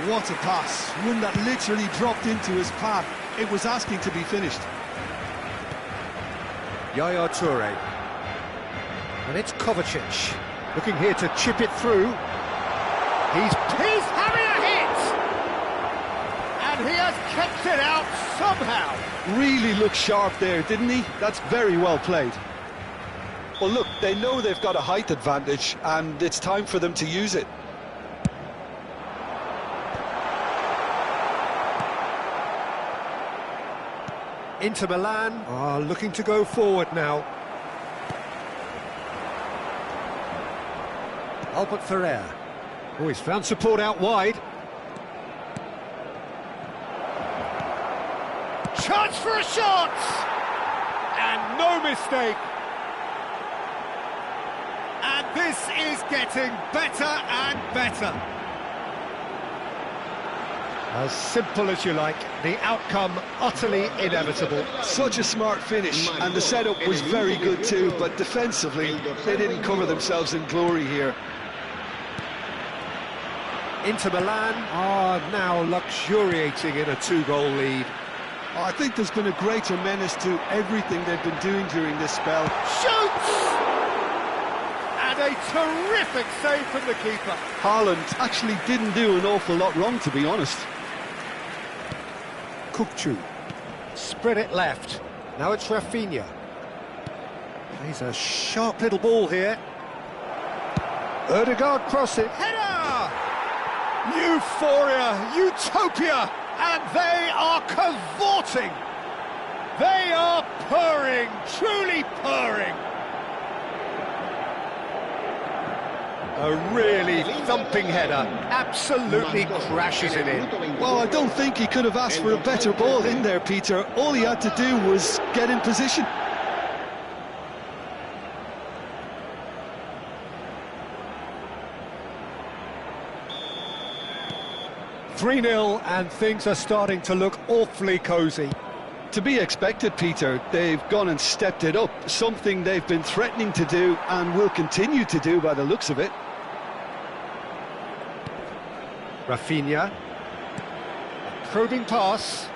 What a pass, one that literally dropped into his path. It was asking to be finished. Yaya Toure. And it's Kovacic, looking here to chip it through. He's having a hit! And he has kept it out somehow. Really looked sharp there, didn't he? That's very well played. Well, look, they know they've got a height advantage, and it's time for them to use it. Inter Milan are looking to go forward now. Albert Ferrer. Oh, he's found support out wide. Chance for a shot! And no mistake. And this is getting better and better. As simple as you like, the outcome utterly inevitable. Such a smart finish, and the setup was very good too, but defensively, they didn't cover themselves in glory here. Inter Milan are now luxuriating in a 2-goal lead. I think there's been a greater menace to everything they've been doing during this spell. Shoots! And a terrific save from the keeper. Haaland actually didn't do an awful lot wrong, to be honest. Kukçu. Spread it left. Now it's Rafinha. Plays a sharp little ball here. Ødegaard crossing. Header! Euphoria, utopia! And they are cavorting. They are purring, truly purring. A really thumping header, absolutely crashes it in. Well, I don't think he could have asked for a better ball in there, Peter. All he had to do was get in position. "3-0 and things are starting to look awfully cosy." To be expected, Peter. They've gone and stepped it up, something they've been threatening to do and will continue to do by the looks of it. Rafinha. Probing pass.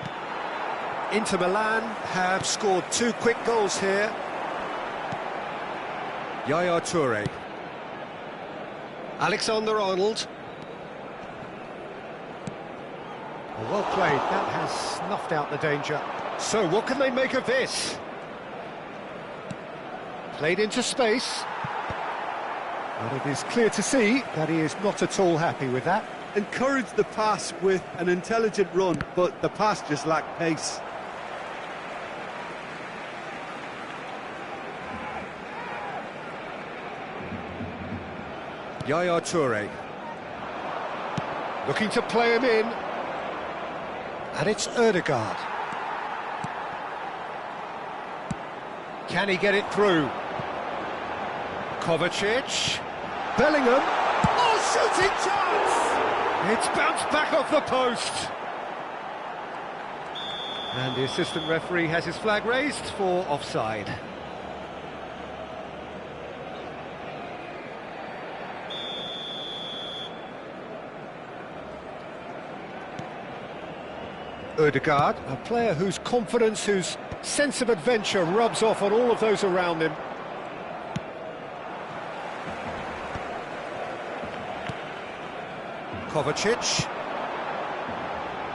Inter Milan have scored 2 quick goals here. Yaya Toure. Alexander-Arnold. Well played, that has snuffed out the danger. So what can they make of this? Played into space. And it is clear to see that he is not at all happy with that. Encouraged the pass with an intelligent run, but the pass just lacked pace. Yaya Toure. Looking to play him in. And it's Ødegaard. Can he get it through? Kovacic. Bellingham. Oh, shooting chance! It's bounced back off the post. And the assistant referee has his flag raised for offside. Ødegaard, a player whose confidence, whose sense of adventure rubs off on all of those around him. Kovacic.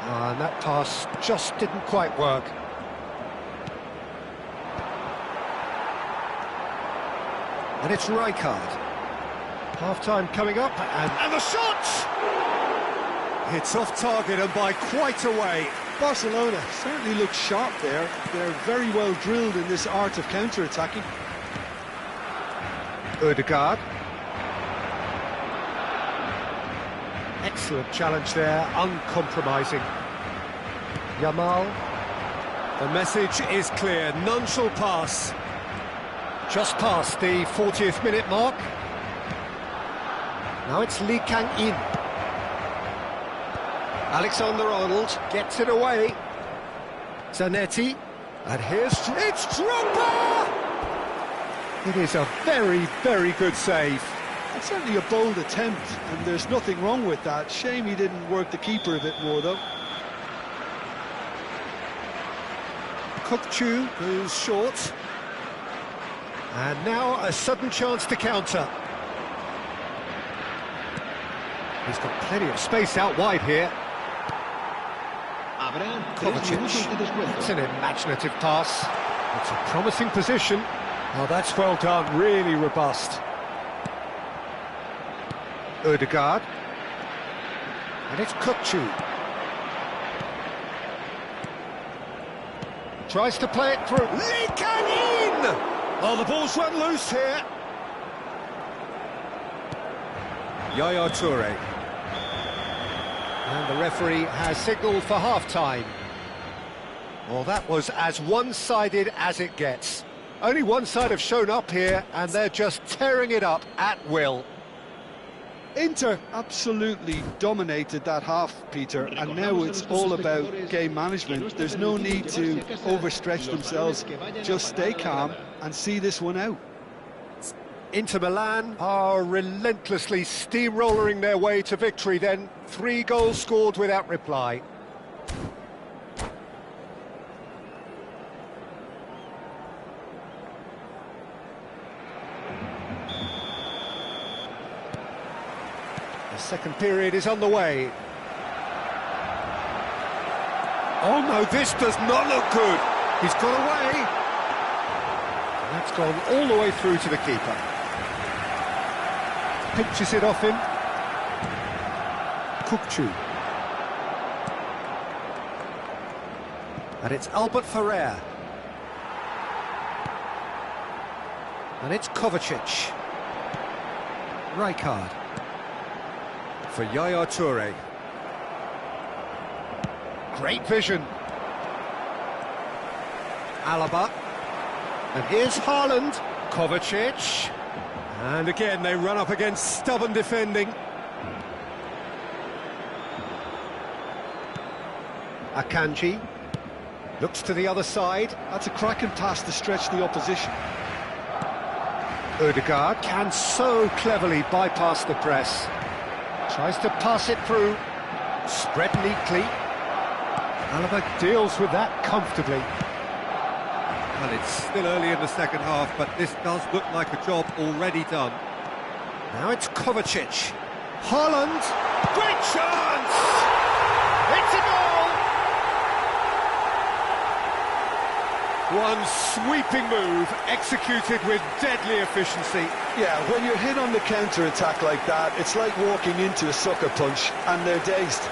And that pass just didn't quite work. And it's Rijkaard. Half-time coming up, and the shot! It's off target and by quite a way. Barcelona certainly look sharp there. They're very well drilled in this art of counter-attacking. Ødegaard. Excellent challenge there, uncompromising. Yamal. The message is clear, none shall pass. Just past the 40th minute mark. Now it's Lee Kang-in. Alexander-Arnold gets it away. Zanetti. And here's... It's Drogba! It is a very, very good save. It's certainly a bold attempt, and there's nothing wrong with that. Shame he didn't work the keeper a bit more, though. Kukçu goes short. And now a sudden chance to counter. He's got plenty of space out wide here. Kovacic. It's an imaginative pass. It's a promising position. Oh, that's well done, really robust. Ødegaard. And it's Kukçu. Tries to play it through. Lee Kang-in! Oh, the ball's run loose here. Yaya Toure. And the referee has signalled for half-time. Well, that was as one-sided as it gets. Only one side have shown up here, and they're just tearing it up at will. Inter absolutely dominated that half, Peter, and now it's all about game management. There's no need to overstretch themselves. Just stay calm and see this one out. Inter Milan are relentlessly steamrolling their way to victory then. 3 goals scored without reply. The second period is on the way. Oh no, this does not look good. He's got away. And that's gone all the way through to the keeper. Pinches it off him. Kukçu. And it's Albert Ferrer. And it's Kovacic. Rijkaard. For Yaya Toure. Great vision. Alaba. And here's Haaland. Kovacic. And again, they run up against stubborn defending. Akanji. Looks to the other side. That's a cracking pass to stretch the opposition. Ødegaard can so cleverly bypass the press. Tries to pass it through. Spread neatly. Alaba deals with that comfortably. Well, it's still early in the second half, but this does look like a job already done. Now it's Kovacic. Haaland. Great chance! It's a goal! One sweeping move, executed with deadly efficiency. Yeah, when you're hit on the counter-attack like that, it's like walking into a sucker punch, and they're dazed.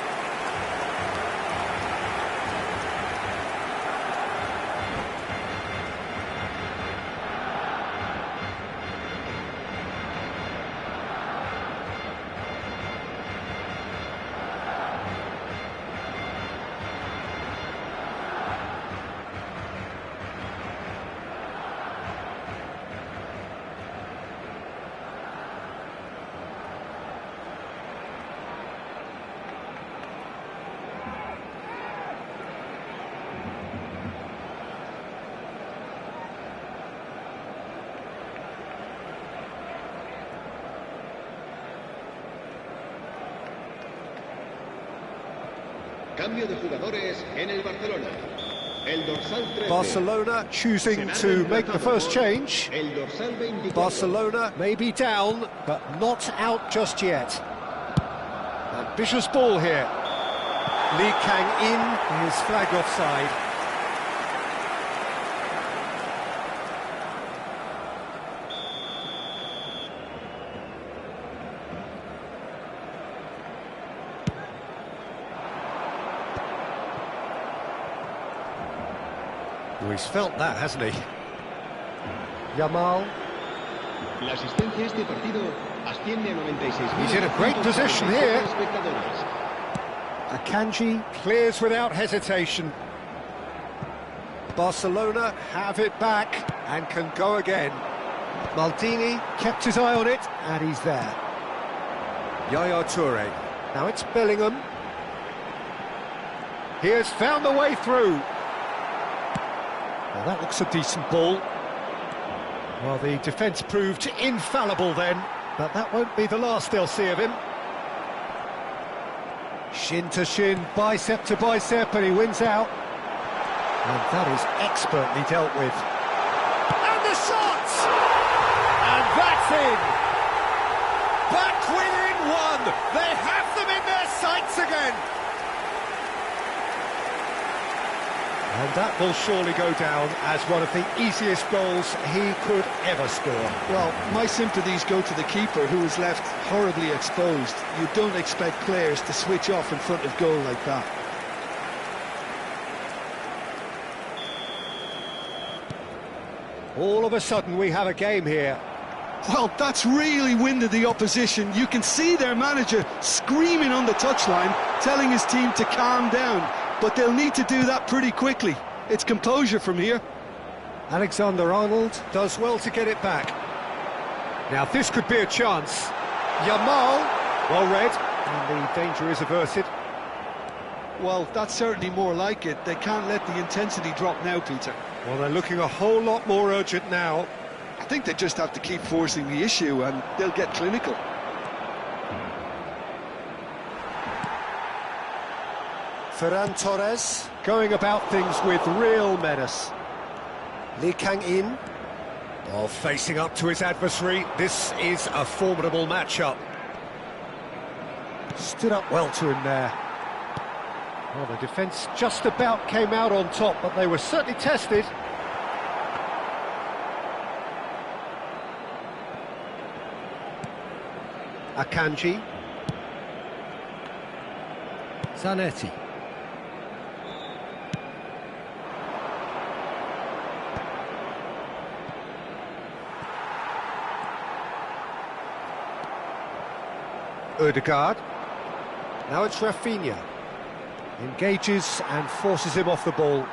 Cambio de jugadores en el Barcelona. El dorsal 13. Barcelona choosing to make the first change. El dorsal 24. Barcelona may be down, but not out just yet. Ambitious ball here. Lee Kang-in is flagged offside. Well, he's felt that, hasn't he? Yamal. La asistencia a este partido asciende a 96.000. He's in a great position here. Akanji clears without hesitation. Barcelona have it back and can go again. Maldini kept his eye on it, and he's there. Yaya Toure. Now it's Bellingham. He has found the way through. Well, that looks a decent ball. Well, the defence proved infallible then, but that won't be the last they'll see of him. Shin to shin, bicep to bicep, and he wins out. And that is expertly dealt with. And the shot! And that's in! Back within one! They have them in their sights again! And that will surely go down as one of the easiest goals he could ever score. Well, my sympathies go to the keeper, who was left horribly exposed. You don't expect players to switch off in front of goal like that. All of a sudden we have a game here. Well, that's really winded the opposition. You can see their manager screaming on the touchline, telling his team to calm down. But they'll need to do that pretty quickly. It's composure from here. Alexander-Arnold does well to get it back. Now this could be a chance. Yamal, well read, and the danger is averted. Well, that's certainly more like it. They can't let the intensity drop now, Peter. Well, they're looking a whole lot more urgent now. I think they just have to keep forcing the issue and they'll get clinical. Ferran Torres going about things with real menace. Lee Kang-in, while facing up to his adversary. This is a formidable matchup. Stood up well to him there. Well, the defence just about came out on top, but they were certainly tested. Akanji. Zanetti. Ødegaard. Now it's Rafinha. Engages and forces him off the ball.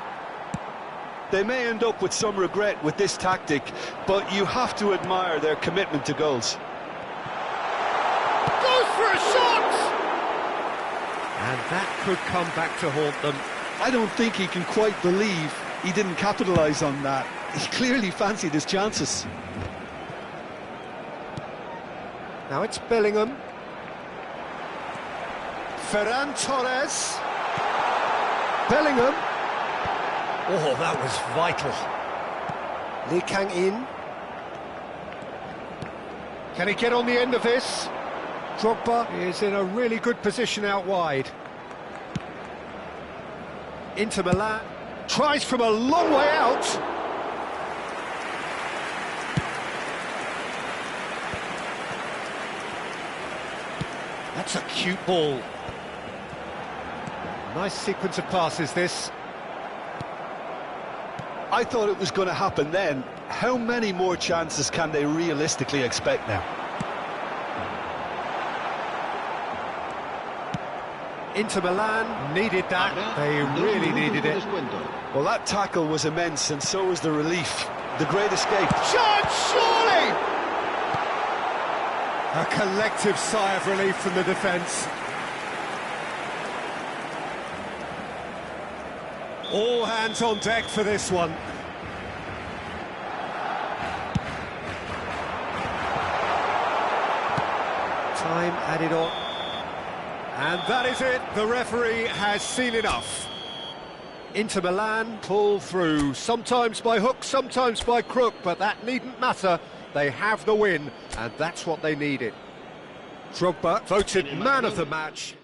They may end up with some regret with this tactic, but you have to admire their commitment to goals. Goes for a shot! And that could come back to haunt them. I don't think he can quite believe he didn't capitalise on that. He clearly fancied his chances. Now it's Bellingham. Ferran Torres. Bellingham. Oh, that was vital. Lee Kang-in. Can he get on the end of this? Drogba is in a really good position out wide. Inter Milan tries from a long way out. That's a cute ball. Nice sequence of passes, this. I thought it was going to happen then. How many more chances can they realistically expect now? Inter Milan needed that. They really needed it. Well, that tackle was immense, and so was the relief. The great escape. Shot, surely! A collective sigh of relief from the defence. All hands on deck for this one. Time added on. And that is it. The referee has seen enough. Inter Milan pull through, sometimes by hook, sometimes by crook, but that needn't matter. They have the win, and that's what they needed. Drogba voted man of the match.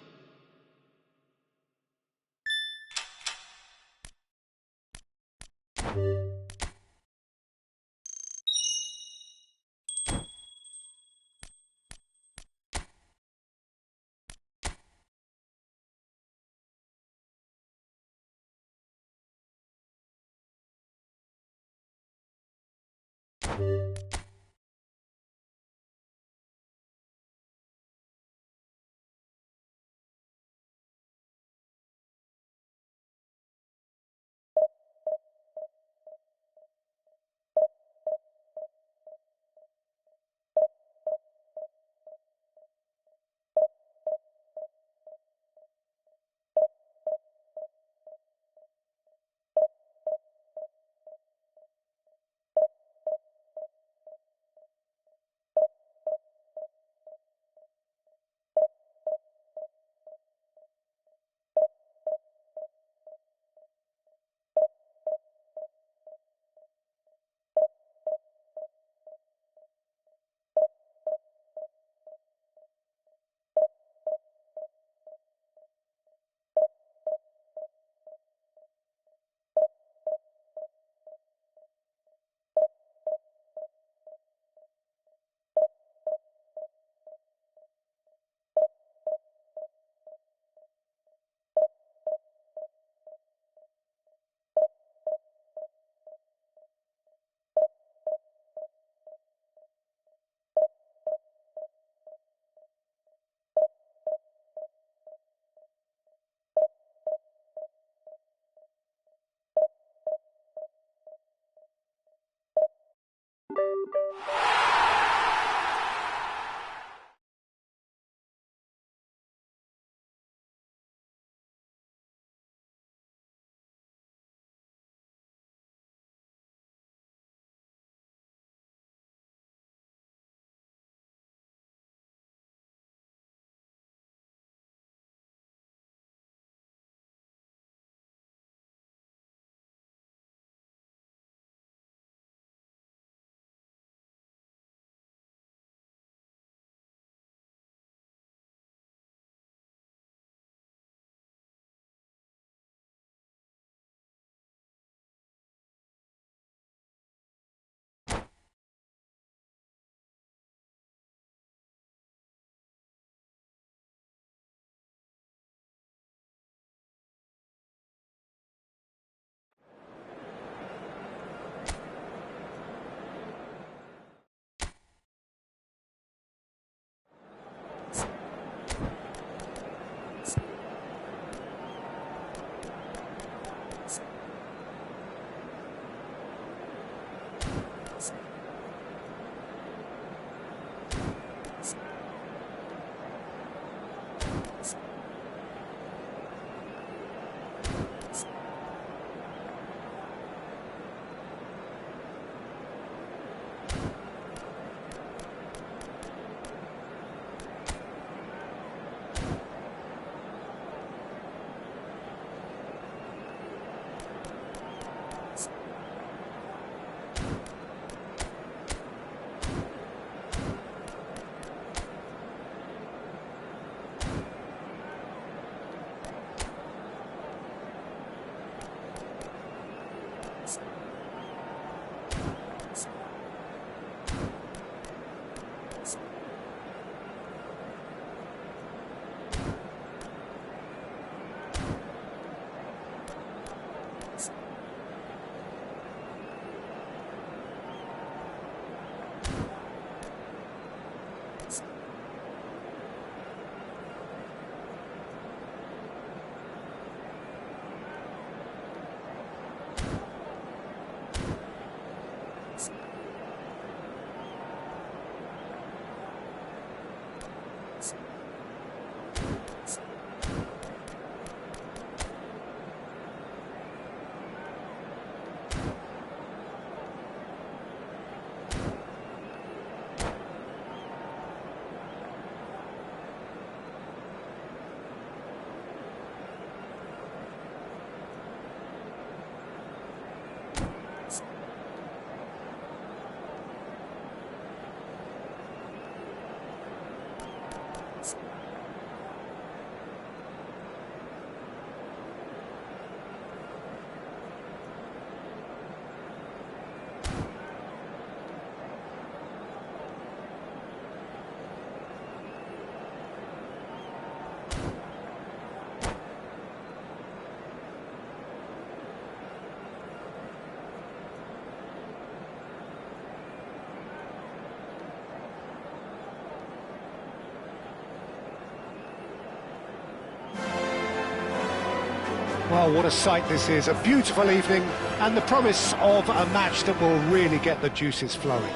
Oh, what a sight this is. A beautiful evening and the promise of a match that will really get the juices flowing.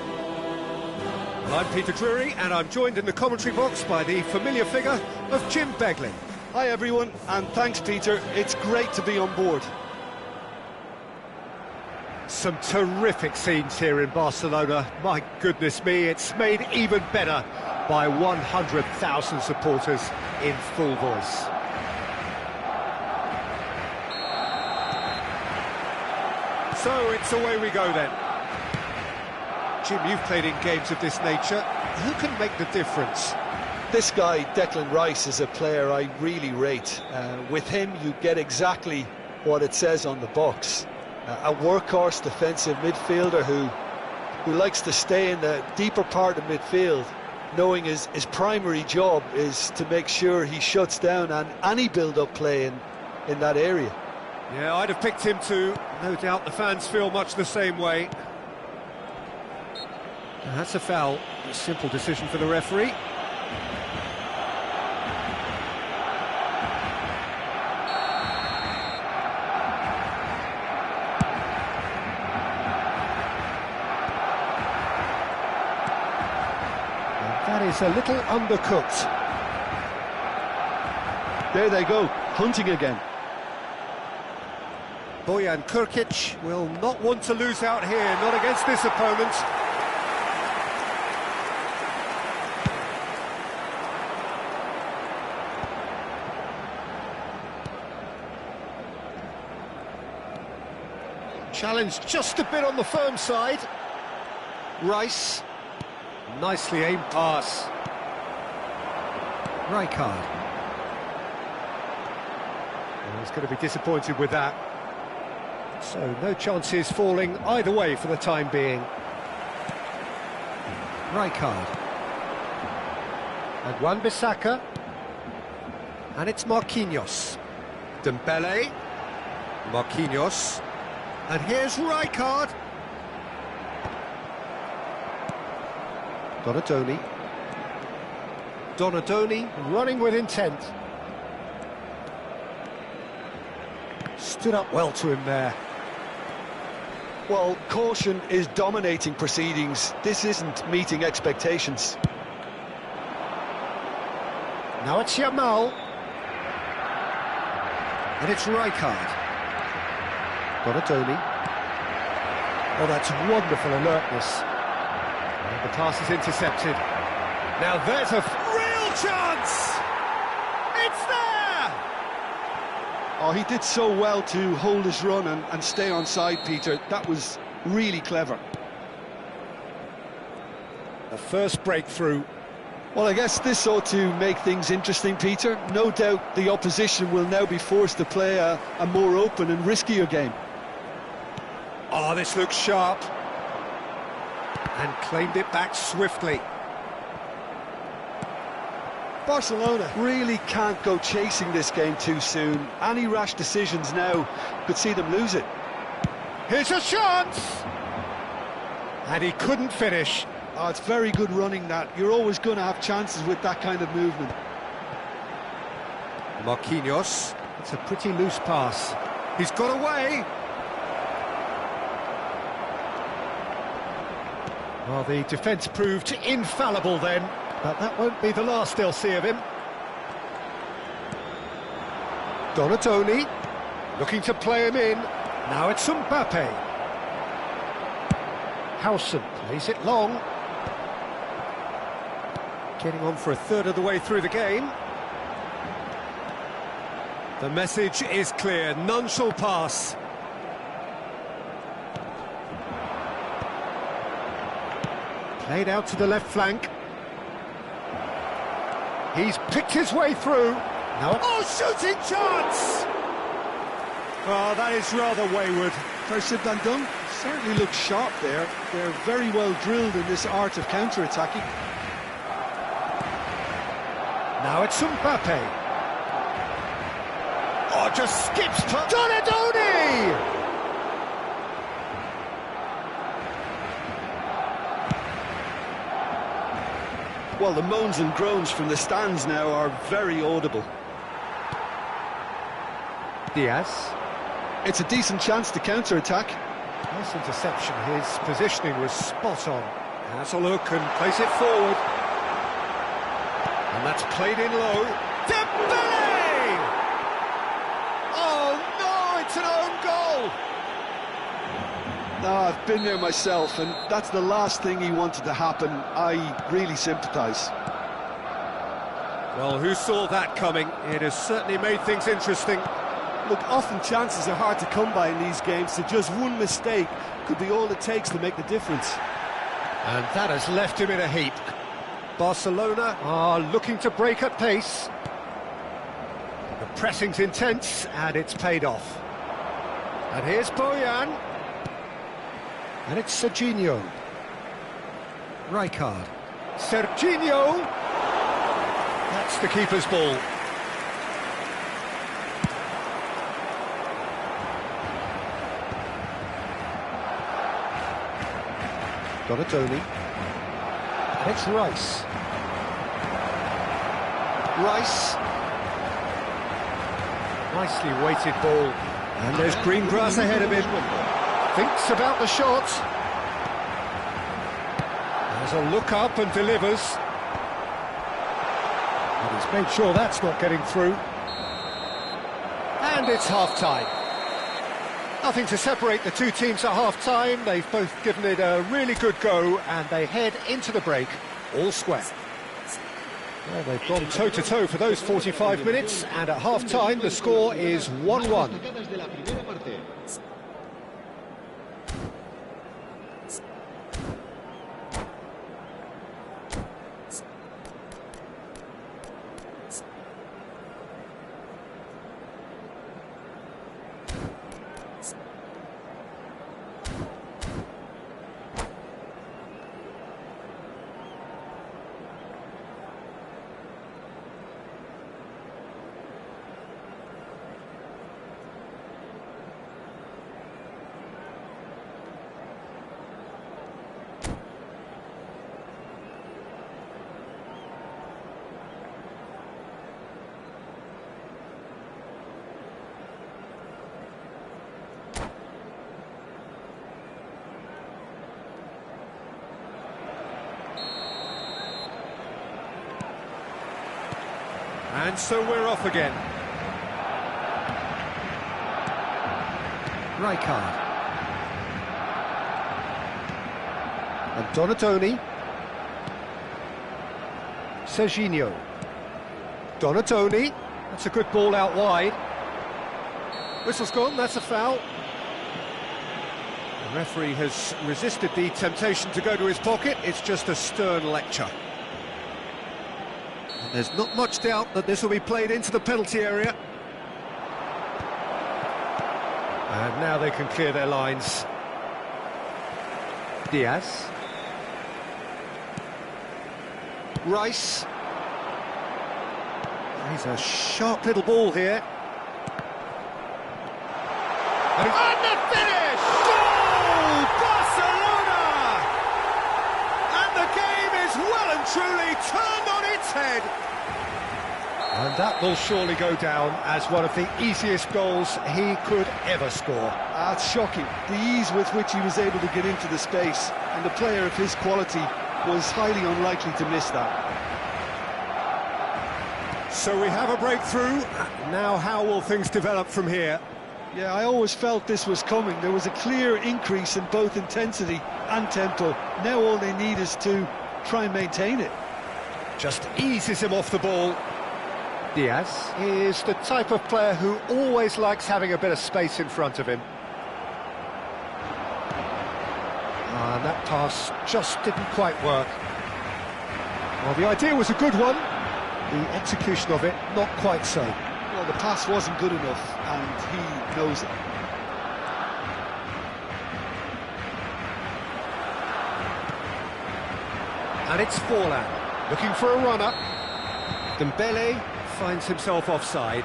Well, I'm Peter Drury, and I'm joined in the commentary box by the familiar figure of Jim Beglin. Hi everyone, and thanks Peter, it's great to be on board. Some terrific scenes here in Barcelona. My goodness me, it's made even better by 100,000 supporters in full voice. So it's away we go then. Jim, you've played in games of this nature. Who can make the difference? This guy, Declan Rice, is a player I really rate. With him, you get exactly what it says on the box. A workhorse defensive midfielder who likes to stay in the deeper part of midfield, knowing his primary job is to make sure he shuts down any build-up play in that area. Yeah, I'd have picked him too. No doubt the fans feel much the same way. That's a foul. A simple decision for the referee. That is a little undercooked. There they go, hunting again. Bojan Krkić will not want to lose out here, not against this opponent. Challenge just a bit on the firm side. Rice. Nicely aimed pass. Rijkaard. Well, he's going to be disappointed with that. So no chances falling either way for the time being. Rijkaard. And Wan-Bissaka. And it's Marquinhos. Dembele. Marquinhos. And here's Rijkaard. Donadoni. Donadoni. Running with intent. Stood up well to him there. Well, caution is dominating proceedings. This isn't meeting expectations. Now it's Yamal. And it's Rijkaard. Donadoni. Oh, that's wonderful alertness. And the pass is intercepted. Now there's a Real chance! It's there! Oh, he did so well to hold his run and stay on side, Peter. That was really clever. the first breakthrough. Well, I guess this ought to make things interesting, Peter. No doubt the opposition will now be forced to play a more open and riskier game. Oh, this looks sharp. And claimed it back swiftly. Barcelona really can't go chasing this game too soon. Any rash decisions now could see them lose it. Here's a chance! And he couldn't finish. Oh, it's very good running, that. You're always going to have chances with that kind of movement. Marquinhos. It's a pretty loose pass. He's got away. Well, the defence proved infallible then, but that won't be the last they'll see of him. Donadoni, looking to play him in. Now it's Mbappe. Howson plays it long. Getting on for a third of the way through the game. The message is clear, none shall pass. Played out to the left flank. He's picked his way through. Now, oh, shooting chance! Oh, that is rather wayward. Very said than done. Certainly looks sharp there. They're very well drilled in this art of counter-attacking. Now it's Mbappe. Oh, just skips past Donadoni! Well, the moans and groans from the stands now are very audible. Diaz. It's a decent chance to counter-attack. Nice interception, his positioning was spot on. Has a look and plays it forward. And that's played in low. Dembele! Oh no, it's an own goal! No, I've been there myself, and that's the last thing he wanted to happen. I really sympathise. Well, who saw that coming? It has certainly made things interesting. Look, often chances are hard to come by in these games, so just one mistake could be all it takes to make the difference. And that has left him in a heap. Barcelona are looking to break at pace. The pressing's intense, and it's paid off. And here's Bojan. And it's Serginho. Rijkaard. Serginho! That's the keeper's ball. Donatoni. And it's Rice. Rice. Nicely weighted ball. And there's green grass ahead of him. Thinks about the shot. Has a look up and delivers. And he's made sure that's not getting through. And it's half-time. Nothing to separate the two teams at half-time. They've both given it a really good go, and they head into the break all square. Well, they've gone toe-to-toe for those 45 minutes, and at half-time the score is 1-1. And so we're off again. Rijkaard. And Donatoni. Serginho. Donatoni. That's a good ball out wide. Whistle's gone, that's a foul. The referee has resisted the temptation to go to his pocket. It's just a stern lecture. And there's not much doubt that this will be played into the penalty area. And now they can clear their lines. Diaz. Rice. He's a sharp little ball here. And the finish! Goal! Barcelona! And the game is well and truly turned on its head. And that will surely go down as one of the easiest goals he could ever score. That's shocking, the ease with which he was able to get into the space, and a player of his quality was highly unlikely to miss that. So we have a breakthrough. Now how will things develop from here? Yeah, I always felt this was coming. There was a clear increase in both intensity and tempo. Now all they need is to try and maintain it. Just eases him off the ball. Diaz is the type of player who always likes having a bit of space in front of him. And that pass just didn't quite work. Well, the idea was a good one. The execution of it, not quite so. Well, the pass wasn't good enough, and he knows it. And it's Forlan, looking for a runner. Dembele finds himself offside.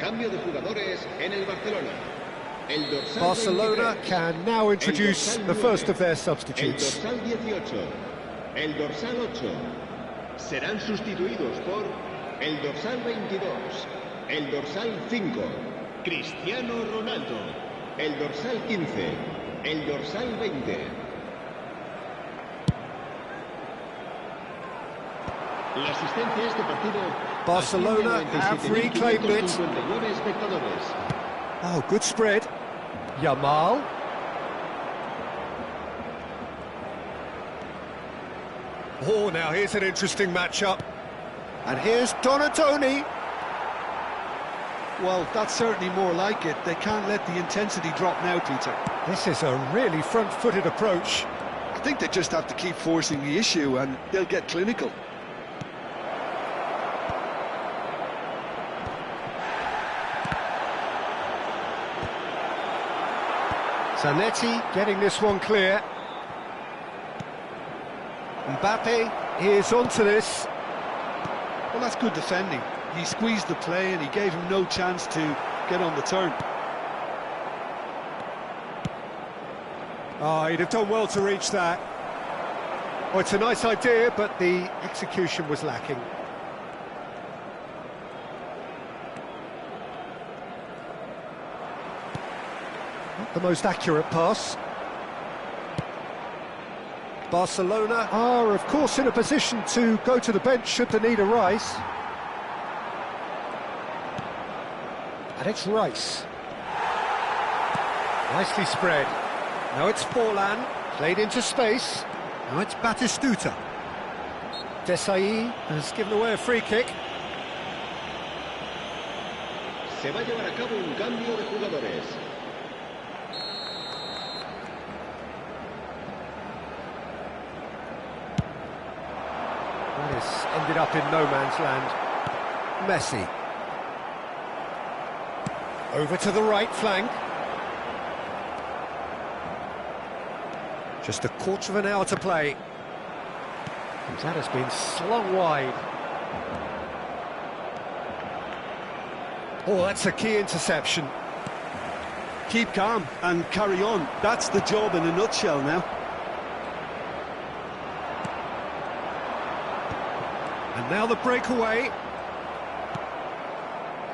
Cambio de jugadores en el Barcelona. El dorsal Barcelona 23, can now introduce el dorsal the first 9, of their el substitutes. dorsal 18, el dorsal 8. Serán sustituidos por el dorsal 22, el dorsal 5, Cristiano Ronaldo, el dorsal 15, el dorsal 20. La asistencia a este partido... Barcelona have reclaimed it. 57.559 espectadores. Oh, good spread. Yamal. Oh, now here's an interesting matchup. And here's Donatoni. Well, that's certainly more like it. They can't let the intensity drop now, Peter. This is a really front-footed approach. I think they just have to keep forcing the issue and they'll get clinical. Zanetti getting this one clear. Mbappe is onto this. Well, that's good defending. He squeezed the play and he gave him no chance to get on the turn. Oh, he'd have done well to reach that. Oh, it's a nice idea, but the execution was lacking. Not the most accurate pass. Barcelona are, of course, in a position to go to the bench should the need arise. And it's Rice. Nicely spread. Now it's Forlan, played into space. Now it's Batistuta. Desailly has given away a free kick. Se va a llevar a cabo un cambio de jugadores. That has ended up in no man's land. Messi. Over to the right flank. Just a quarter of an hour to play. And that has been slung wide. Oh, that's a key interception. Keep calm and carry on. That's the job in a nutshell now. And now the breakaway.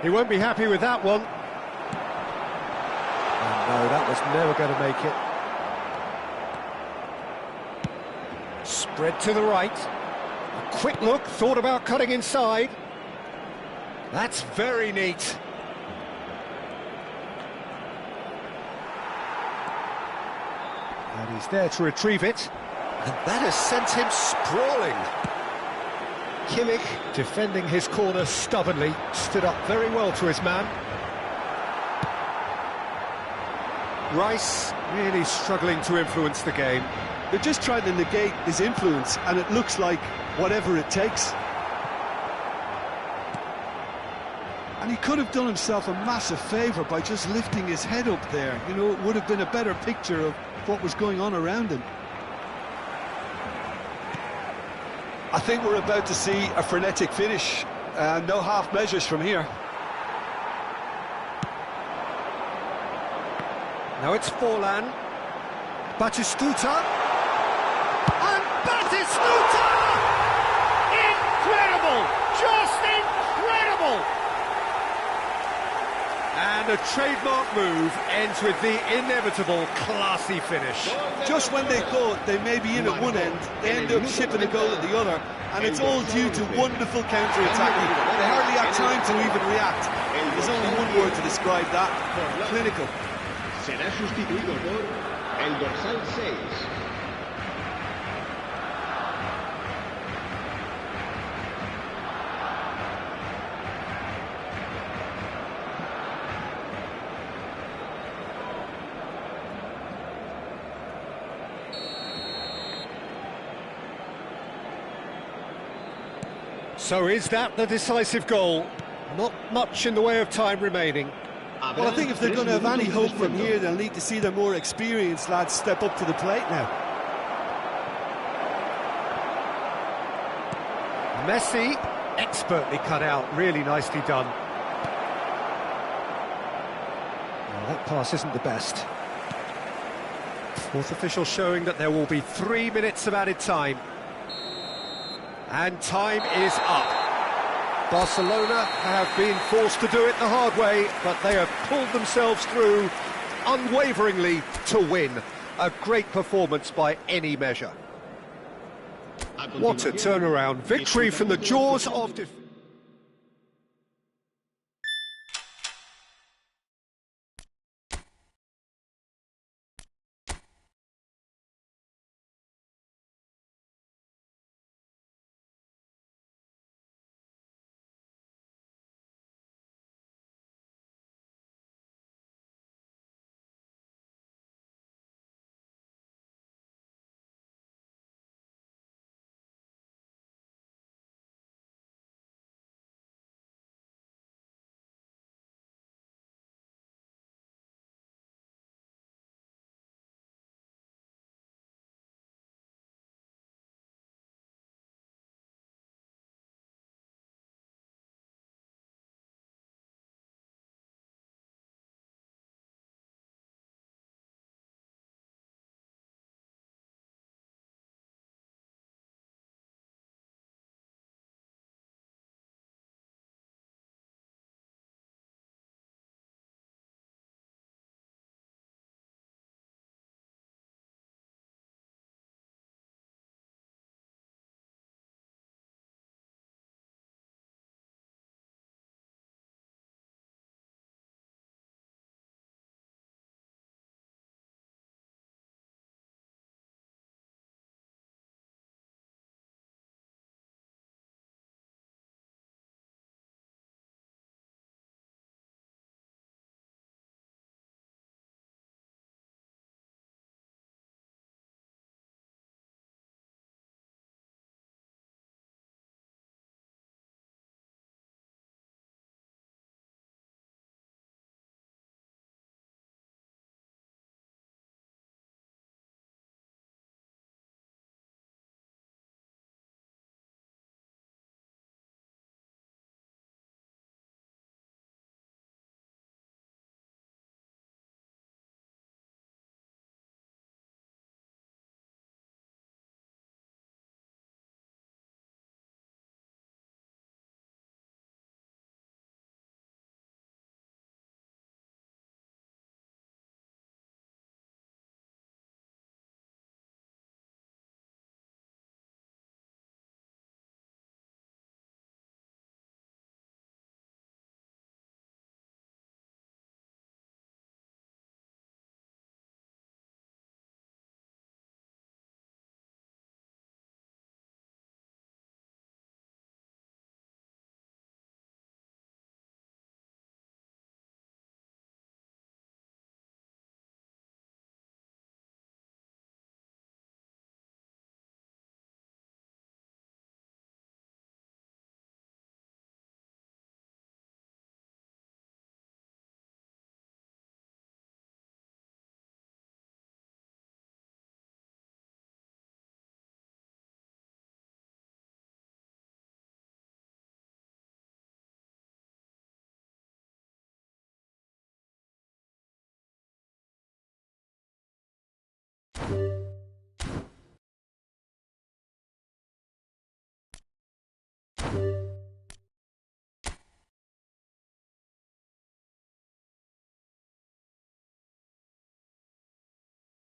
He won't be happy with that one. Oh no, that was never going to make it. Spread to the right. A quick look, thought about cutting inside. That's very neat. And he's there to retrieve it. And that has sent him sprawling. Kimmich, defending his corner stubbornly, stood up very well to his man. Rice really struggling to influence the game. They're just trying to negate his influence, and it looks like whatever it takes. And he could have done himself a massive favour by just lifting his head up there. You know, it would have been a better picture of what was going on around him. I think we're about to see a frenetic finish. No half measures from here. Now it's Forlan. Batistuta. And Batistuta! Incredible! Just incredible! And a trademark move ends with the inevitable classy finish. Just when they thought they may be in at one end, they end up shipping a goal at the other, and it's all due to wonderful counter-attacking. They hardly had time to even react. There's only one word to describe that: clinical. Será sustituido por el dorsal 6. So is that the decisive goal? Not much in the way of time remaining. Well, I think if they're going to have any hope from here, they'll need to see their more experienced lads step up to the plate now. Messi, expertly cut out, really nicely done. That pass isn't the best. Fourth official showing that there will be 3 minutes of added time. And time is up. Barcelona have been forced to do it the hard way, but they have pulled themselves through unwaveringly to win. A great performance by any measure. What a turnaround. Victory from the jaws of defeat.